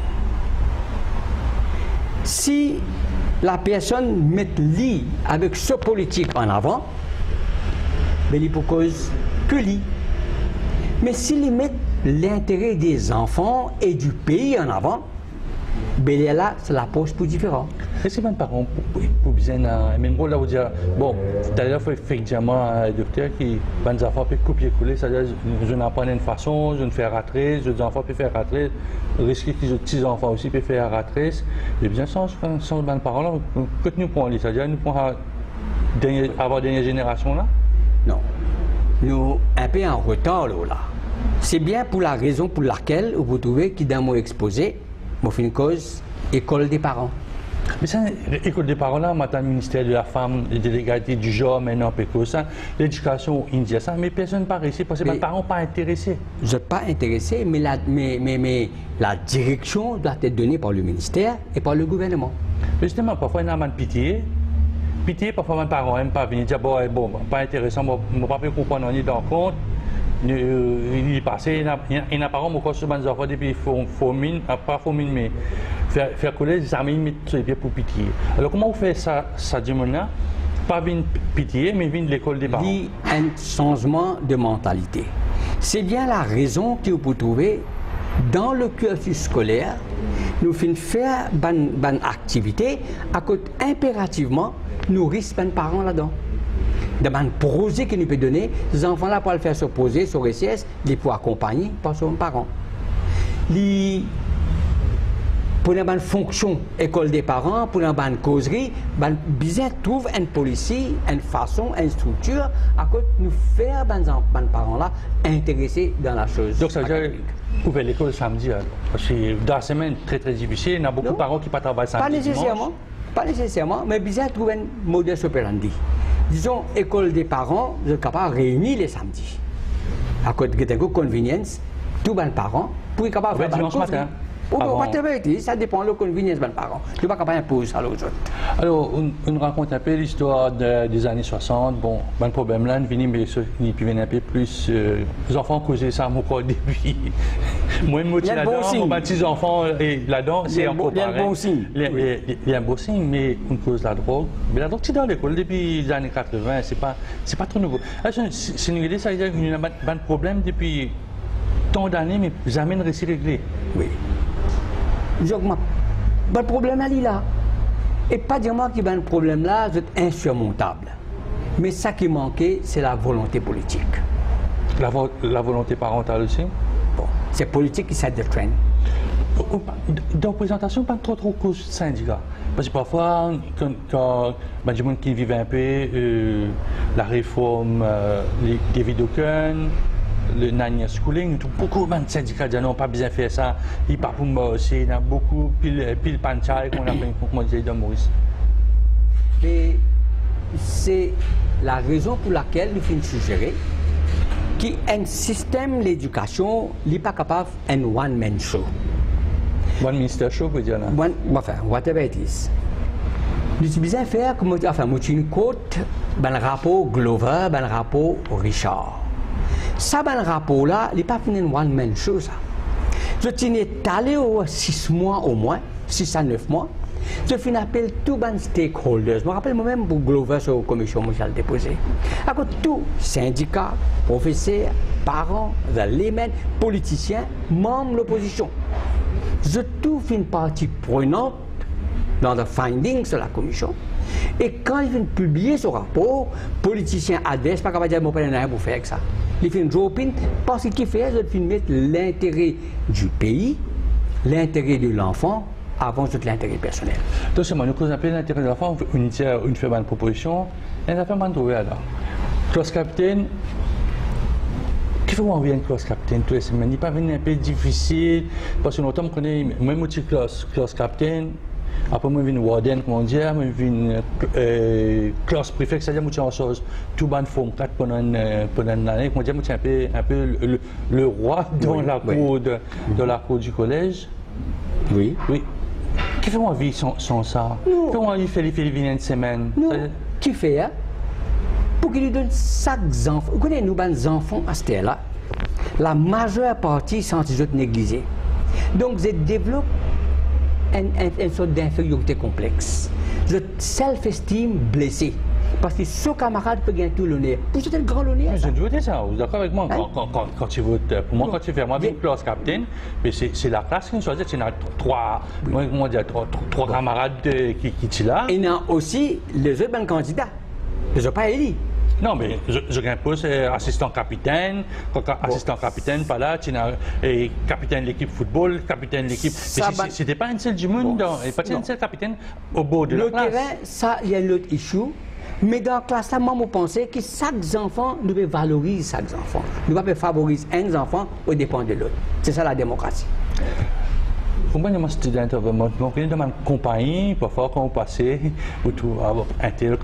Si la personne met lui avec ce politique en avant, mais il pour cause que lui. Mais s'il met l'intérêt des enfants et du pays en avant, ben là, c'est la pose pour différent. Est-ce que mes parents pour bien même là vous dire bon, d'ailleurs faut effectivement un docteur qui les enfants peuvent copier-coller, c'est-à-dire je n'apprends une façon, je ne fais rater, les enfants peuvent faire rater, risque que les petits enfants aussi peuvent faire rater. Et bien sans mes parents là, que nous prenons, c'est-à-dire nous prenons avoir dernière génération là. Non. nous un peu en retard là. C'est bien pour la raison pour laquelle vous trouvez que dans mon exposé, je fais une cause école des parents. Mais ça, l'école des parents là, maintenant le ministère de la femme, les l'égalité du genre, maintenant péco ça, l'éducation indien ça, mais personne ne parle ici parce que mes parents sont pas intéressés. Je ne suis pas intéressé, mais la direction doit être donnée par le ministère et par le gouvernement. Mais justement, parfois il y a un pitié. Pitié, parfois mes parents n'aiment pas venir dire bon, pas intéressant, je ne peux pas comprendre, on est dans le compte. Il est passé, il n'a pas rendu compte sur mes enfants depuis famine, pas famine, mais faire collège, les amis mettent sur les pieds pour pitié. Alors comment vous faites ça du monde là? Pas venir pitié, mais venir de l'école des parents. Il y a un changement de mentalité. C'est bien la raison que vous pouvez trouver dans le cursus scolaire. Nous faisons faire une activité à côté impérativement nous risquons les parents là-dedans. De un projet que nous pouvons donner, les enfants là pour le faire se poser sur RCS, les pour accompagner par leurs parents. Pour une fonction école des parents, pour une causerie, bien trouve une policy, une façon, une structure à côté nous faire les parents là intéressés dans la chose. Donc ça veut dire ouvrir l'école samedi alors. Parce que dans la semaine très très difficile, il y a beaucoup de parents qui ne travaillent pas samedi. Pas nécessairement, mais bien trouver un modèle operandi. Disons, école des parents, je suis capable de réunir les samedis. À côté de convenience, tous les parents, pour être capable de faire dimanche matin. Ça dépend de la convenience des parents. Tu ne peux pas capable d'imposer ça aux autres. Alors, on raconte un peu l'histoire des années 60. Bon, le problème là, mais il vient un peu plus. Les enfants causaient ça encore depuis. Moi, je suis là-dedans, mes petits-enfants là-dedans, c'est encore pareil. Il y a un bon signe. Il y a un bon signe, mais on cause la drogue. Mais la drogue, c'est dans l'école depuis les années 80, c'est pas trop nouveau. C'est une idée, ça veut dire qu'il y a un problème depuis tant d'années, mais jamais réussi à régler. Oui. Le problème là, il est là. Et pas dire moi qu'il y a un problème là, c'est insurmontable. Mais ça qui manquait, c'est la volonté politique. La volonté parentale aussi? Bon, c'est politique qui set the trend. Dans la présentation, pas trop cause syndicat. Parce que parfois, quand des gens qui vivent un peu la réforme des vidéocons, le Nanya Schooling, beaucoup de syndicats disent non, pas besoin de faire ça, il part pour moi aussi, il y a beaucoup pile panchai qu'on appelle comme disait dans Maurice. Et c'est la raison pour laquelle nous finissons suggérer qu'un système d'éducation n'est pas capable d'un one-man show. One minister show, vous dire là? Enfin, whatever it is. Nous avons besoin de faire comme une côte, un rapport Glover, un rapport Richard. Ça, un rapport là, il n'est pas une one-man show. Je tiens à aller aux 6 mois au moins, 6 à 9 mois. Je fais un appel tous les stakeholders. Je me rappelle moi-même pour Glover sur la commission mondiale déposée. À côté tous syndicats, professeurs, parents, laymen, politiciens, membres de l'opposition. Je trouve une partie prenante dans les findings de la commission. Et quand ils viennent publier ce rapport, politiciens adverses, pas capable de dire mon père n'a rien pour faire avec ça. Ils font une drop-in parce qu'ils font mettre l'intérêt du pays, l'intérêt de l'enfant avant tout l'intérêt personnel. Donc, c'est moi, nous appelons l'intérêt de l'enfant, une fait une proposition, et on a fait une trouver là. Clause capitaine, qu'il faut envoyer une clause capitaine toutes les semaines. Il n'est pas venu un peu difficile, parce que longtemps, on connaît même une clause capitaine. Après, moi, je viens warden, comment dire, moi, je viens classe préfect, c'est-à-dire, je suis en chose, tout ban forme 4 pendant une année, comment dire, je suis un peu le roi dans la cour de la cour du collège. Oui. Oui. Qu'est-ce qu'on vit sans ça? Comment il fait une semaine? Qui fait, hein? Pour qu'il lui donne chaque enfant. Vous connaissez, nous, les enfants à cette là la majeure partie sont négligés. Donc, je développe une sorte d'infériorité complexe. Le self-esteem blessé. Parce que ce camarade peut gagner tout l'honneur. Vous êtes le grand l'honneur. Je vote ça, vous êtes d'accord avec moi? Quand tu votes, pour moi, quand tu fais moi une classe capitaine, c'est la classe qui nous choisit. Il y a trois camarades qui sont là. Il y a aussi les autres bons candidats. Ils ne sont pas élus. Non, mais je gagne pas, c'est assistant capitaine. Assistant capitaine, pas là, tu as capitaine de l'équipe football, capitaine de l'équipe. C'était pas une seule du monde, pas une seule capitaine au bord de la classe. Le terrain, ça, il y a l'autre issue. Mais dans la classe là, moi, je pense que chaque enfant, nous devons valoriser chaque enfant. Nous ne pouvons pas favoriser un enfant au dépend de l'autre. C'est ça la démocratie. Comment les étudiants on vient dans ma compagnie, parfois quand on passe, on trouve un tel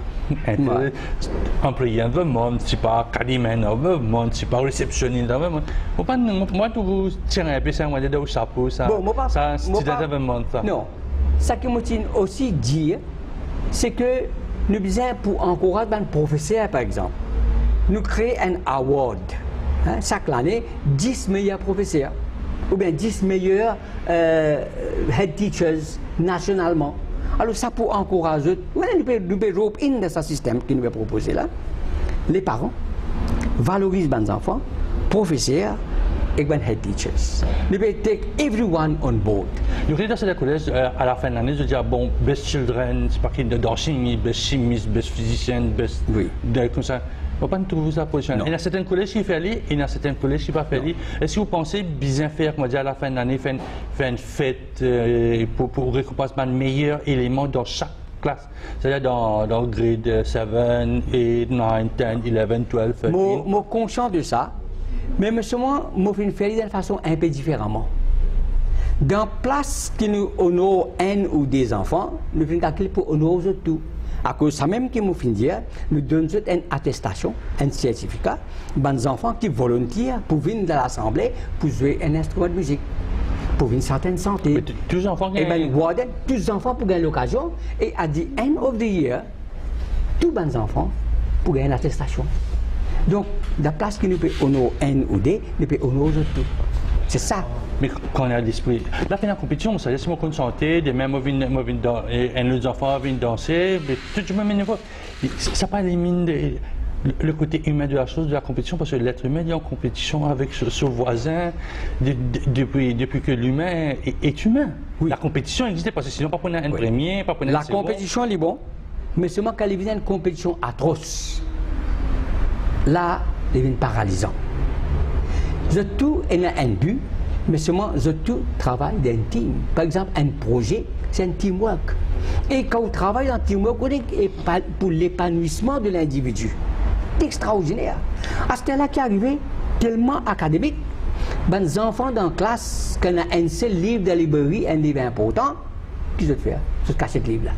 employé dans le monde, c'est pas académien dans le monde, c'est pas réceptionniste dans le monde. Moi, tout vous tirez un peu ça, moi, au chapeau, ça. Bon, ça, étudiant dans le monde, ça. Non. Ce que je tiens aussi dire, c'est que nous besoin pour encourager un professeur, par exemple, nous créer un award. Chaque année, 10 meilleurs professeurs. Ou bien 10 meilleurs head teachers nationalement. Alors ça pour encourager, nous pouvons rope in dans ce système qui nous est proposé là. Les parents valorisent les enfants, professeurs et les head teachers. Nous pouvons take everyone on board. Nous regardons dans le collège à la fin de l'année, je dis bon, best children, c'est pas qu'il y a de chimie, best chimiste, best physicien, best. Oui. Comme ça. On ne peut pas trouver sa position. Il y a certains collèges qui font et il y a certains collèges qui ne font pas. Est-ce que vous pensez bien faire, comme on dit à la fin de l'année, faire une fête pour récompenser les meilleurs éléments dans chaque classe? C'est-à-dire dans le grade 7, 8, 9, 10, 11, 12, 13. Je suis conscient de ça, mais je fais faire de façon un peu différemment. Dans place qui nous honore un ou des enfants, nous faisons calculer pour honorer tout. À cause de ça même qui nous fait dire, nous donnons une attestation, un certificat, aux enfants qui volontairent pour venir dans l'assemblée pour jouer un instrument de musique, pour une certaine santé. Mais tous les enfants gagnent. Tous les enfants pour gagner l'occasion, et à the end of the year, tous les enfants pour gagner l'attestation. Donc, la place qui nous peut honorer un ou des, nous peut honorer tout. C'est ça. Mais quand on a l'esprit, là, pendant la compétition, ça laisse mon compte santé, des mêmes les enfants viennent danser, mais tout le monde ça pas élimine le côté humain de la chose, de la compétition, parce que l'être humain est en compétition avec son voisin depuis que l'humain est humain. Oui. La compétition existe parce que sinon, pas pour un premier, pas pour un la compétition est bon, mais seulement quand il y a une compétition atroce, là, il devient paralysant. Tout est un but. Mais seulement, tout travail d'un team. Par exemple, un projet, c'est un teamwork. Et quand on travaille dans un teamwork, on est pour l'épanouissement de l'individu. C'est extraordinaire. À ce temps-là qui est arrivé, tellement académique, les enfants dans la classe, quand on a un seul livre de la librairie, un livre important, qu'est-ce qu'ils font? Ils se cassent ce livre-là.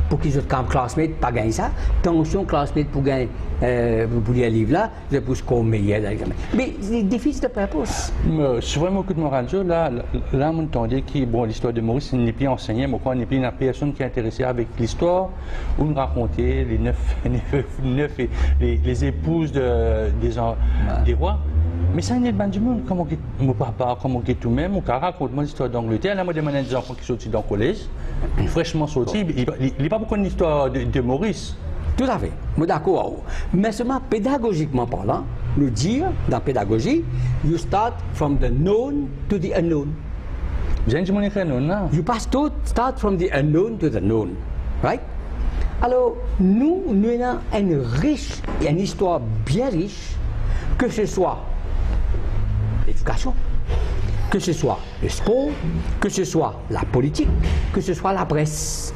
Pour qu'ils soient comme classmates, pas gagner ça. Tension classmate pour gagner pour lire le livre là, je pousse comme meilleur dans l'examen. Mais c'est difficile de purpose. Souvent, beaucoup de morale, là, on entendait que bon, l'histoire de Maurice n'est plus enseignée, mais on n'est plus une personne qui est intéressée avec l'histoire, où nous raconter les épouses des rois. Mais ça n'est pas du monde, comme mon papa, comme on dit tout même, on raconte-moi l'histoire d'Angleterre. Là, moi, demande des enfants qui sont sortis dans le collège, fraîchement sortis, il n'y a pas beaucoup d'histoire de Maurice. Tout à fait, je suis d'accord. Mais seulement pédagogiquement parlant, nous dire dans la pédagogie, you start from the known to the unknown. You start from the unknown to the known, right? Alors, nous avons une histoire bien riche, que ce soit l'éducation, que ce soit le sport, que ce soit la politique, que ce soit la presse.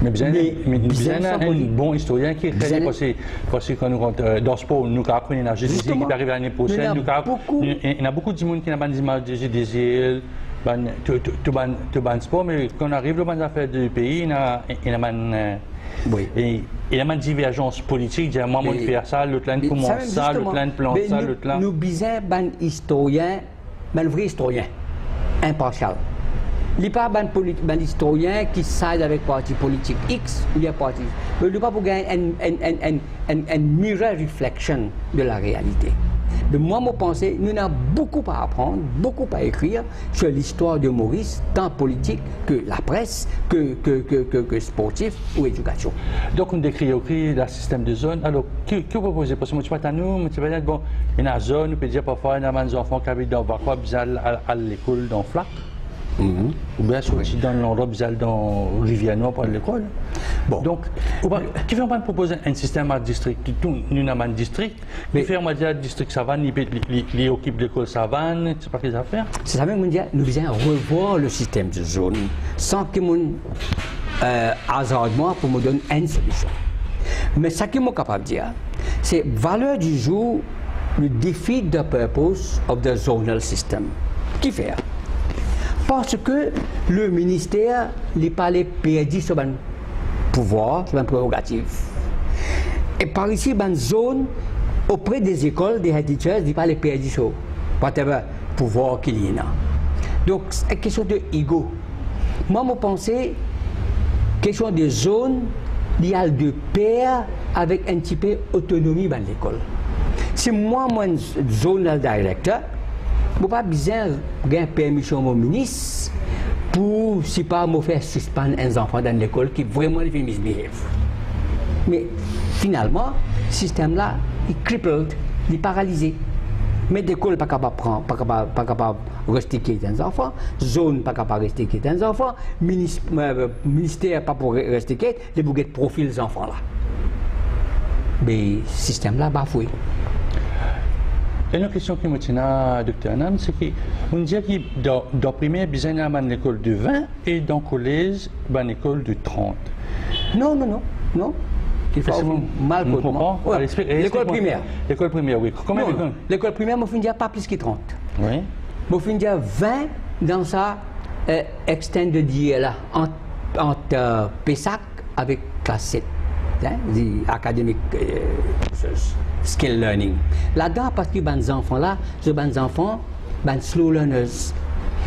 Mais bien un bon historien qui est parce que quand nous rentrons dans le sport, nous avons une énergie qui arrive l'année prochaine. Il y a beaucoup de monde qui n'a pas d'image de désir, tout le sport, mais quand on arrive dans les affaires du pays, il y a une divergence politique. Dire moi, je faire ça, l'autre là commence ça, l'autre là plante ça, l'autre là. Nous besoin d'un historien, un vrai historien, impartial. Il n'y a pas un historien qui s'aide avec le parti politique X ou bien parti. Mais il n'y a pas pour gagner une mirror reflection de la réalité. De moi, je pense que nous avons beaucoup à apprendre, beaucoup à écrire sur l'histoire de Maurice, tant politique que la presse, que sportif ou éducation. Donc, on décrit le système de zone. Alors, que vous proposez? Parce que moi, je ne sais pas, nous, je vais dire, bon, il y a une zone, on peut dire parfois, il y a des enfants qui habitent dans Vacois, à l'école, dans Flac. Ou bien sorti dans l'endroit dans Rivière-Noire pour l'école. Bon. Donc, qui fait pas proposer un système à district? Nous avons un district, mais faire moi dire district Savane, les occupent l'école Savane, c'est pas qu'est-ce à faire. C'est ça même, nous devons revoir le système de zone sans que hasardement pour me donner une solution. Mais ce que je suis capable de dire, c'est valeur du jour, le défi de purpose of the zonal system. Qui fait? Parce que le ministère n'est pas perdu sur un pouvoir, sur un prérogative. Et par ici, une zone auprès des écoles, des head teachers, n'est pas perdu sur whatever pouvoir qu'il y a. Donc, c'est une question de ego. Moi, je pense question de zone, il y a de pair avec un petit peu d'autonomie dans l'école. Si moi, je suis zonal directeur, je n'ai pas besoin de permission au ministre pour, si pas, me faire suspendre un enfant dans l'école qui vraiment fait misbehave. Mais finalement, ce système-là, il est crippled, il est paralysé. Mais l'école n'est pas capable de rester des enfants, zone pas capable de rester des enfants, ministère pas pour rester quiet, les bouquets de profil des enfants là. Mais ce système-là bafoué. Il y a une question qui me tient à Dr. Anand, c'est qu'on dit que dans le primaire, il y a une école de 20 et dans le collège, une école de 30. Non. Il faut mal comprendre. L'école primaire. L'école primaire, oui. Combien non, l'école primaire, je ne pas plus que 30. Oui. Je ne 20 dans sa extended year là, entre PESAC avec classe 7. Academic skill learning. Là-dedans, parce que les enfants là, ce sont des enfants, des slow learners.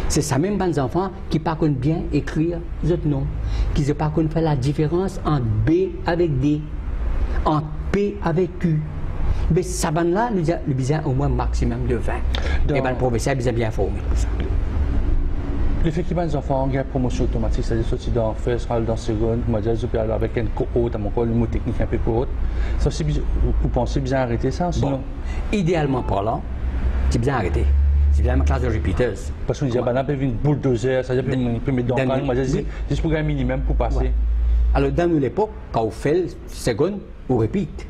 C'est ça même les enfants qui ne savent bien écrire les autres noms, qui ne savent pas faire la différence entre B avec D, entre P avec Q. Mais ça là, nous avons besoin au moins maximum de 20. Et le professeur est bien formé pour ça. Effectivement, les enfants ont une promotion automatique, c'est-à-dire sortir dans first, dans seconde, moi je peux aller avec un co-haut, dans mon cas, le mot technique un peu co-haut. Ça aussi, vous pensez bien arrêter ça? Sinon... Bon, idéalement parlant, c'est bien arrêté. C'est bien ma classe de repeaters. Parce qu'on disait, on peut une bulldozer, ça veut dire qu'on peut mettre dans le calme, moi je dis, juste pour un minimum pour passer. Ouais. Alors, dans l'époque, quand on fait seconde, on repeat.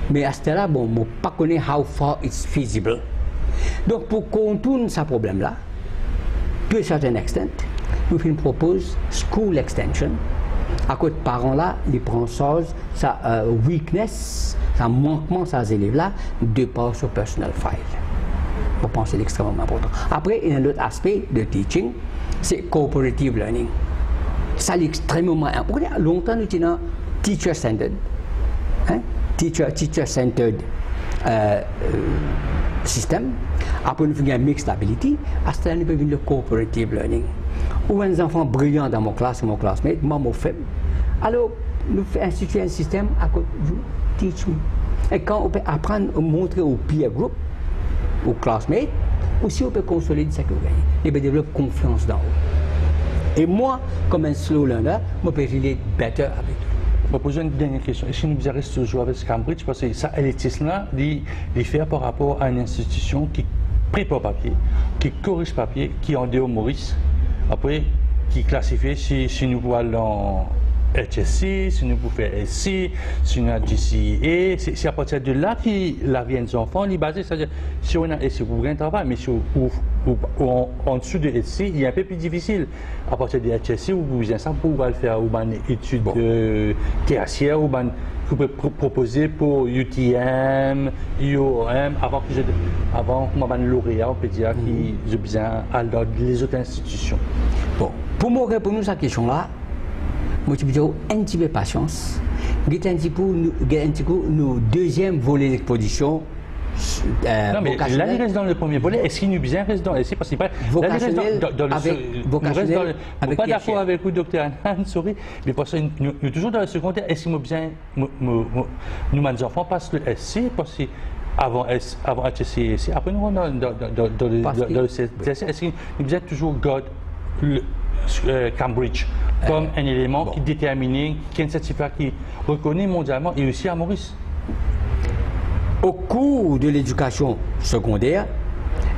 Mais à ce là, bon, on ne pas connaît how far it's feasible. Donc, pour contourner ce problème-là, to a certain extent, nous proposons school extension. À côté de parents-là, ils prennent sa weakness, sa manquement, ces élèves-là, de par sur personal file. Je pense que c'est extrêmement important. Après, il y a un autre aspect de teaching, c'est cooperative learning. Ça, c'est extrêmement important. Longtemps, nous avons teacher-centered. Teacher-centered système. Après, nous faisons un mixed ability. À ce moment-là, nous faisons le cooperative learning. Ou un enfant brillant dans mon classmate, moi, mon faible. Alors, nous faisons instituer un système à côté de vous, teach me. Et quand on peut apprendre, montrer au peer group, au classmate, aussi on peut consolider ce que vous gagnez. Et bien développer confiance dans vous. Et moi, comme un slow learner, je peux relate better avec vous. Je vais poser une dernière question. Est-ce que nous restons toujours avec Cambridge? Parce que ça, élitisme-là, il fait par rapport à une institution qui prépare papier, qui corrige papier, qui en dehors Maurice, après, qui classifie si nous voulons dans HSC, si nous pouvons faire SC, si nous avons GCE. C'est à partir de là que la vie des enfants est basée. C'est-à-dire, si on a SC, vous avez un travail, mais si en dessous de SC, il est un peu plus difficile. À partir de HSC, vous pouvez ça pour le faire une étude tertiaire, ou vous pouvez proposer pour UTM, IOM, avant que je lauréat, on peut dire que j'ai besoin dans les autres institutions. Bon, pour me répondre à cette question-là, moi, je dis un petit peu de patience. J'ai un petit peu nos deuxième volet d'exposition. Non, mais là, il reste dans le premier volet. Est-ce qu'il nous bien reste dans l'essai? Parce qu'il pas vocationnel pas d'accord avec vous, Dr. Anand, sorry, mais parce que nous toujours dans le secondaire. Est-ce qu'il nous bien nous, les enfants passent le SC parce que avant HSC et SC, après nous dans le CSC, est-ce qu'il nous bien toujours garde Cambridge comme un élément qui détermine, qui est un certificat qui est reconnu mondialement et aussi à Maurice? Au cours de l'éducation secondaire,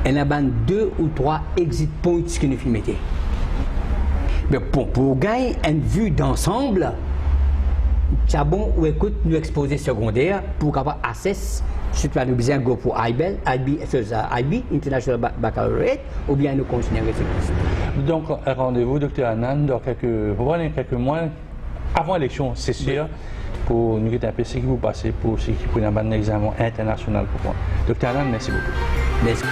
il y a 2 ou 3 exit points que nous mettons. Mais pour gagner une vue d'ensemble, c'est bon ou écoute nous exposer secondaire pour avoir accès Soit nous besoin go pour IB, International Baccalaureate, ou bien nous continuons avec ça. Donc, un rendez-vous, Dr. Anand, dans quelques mois, avant l'élection, c'est sûr, pour nous un peu ce qui vous passez pour ce qui pour un examen international pour moi. Dr. Anand, merci beaucoup. Merci.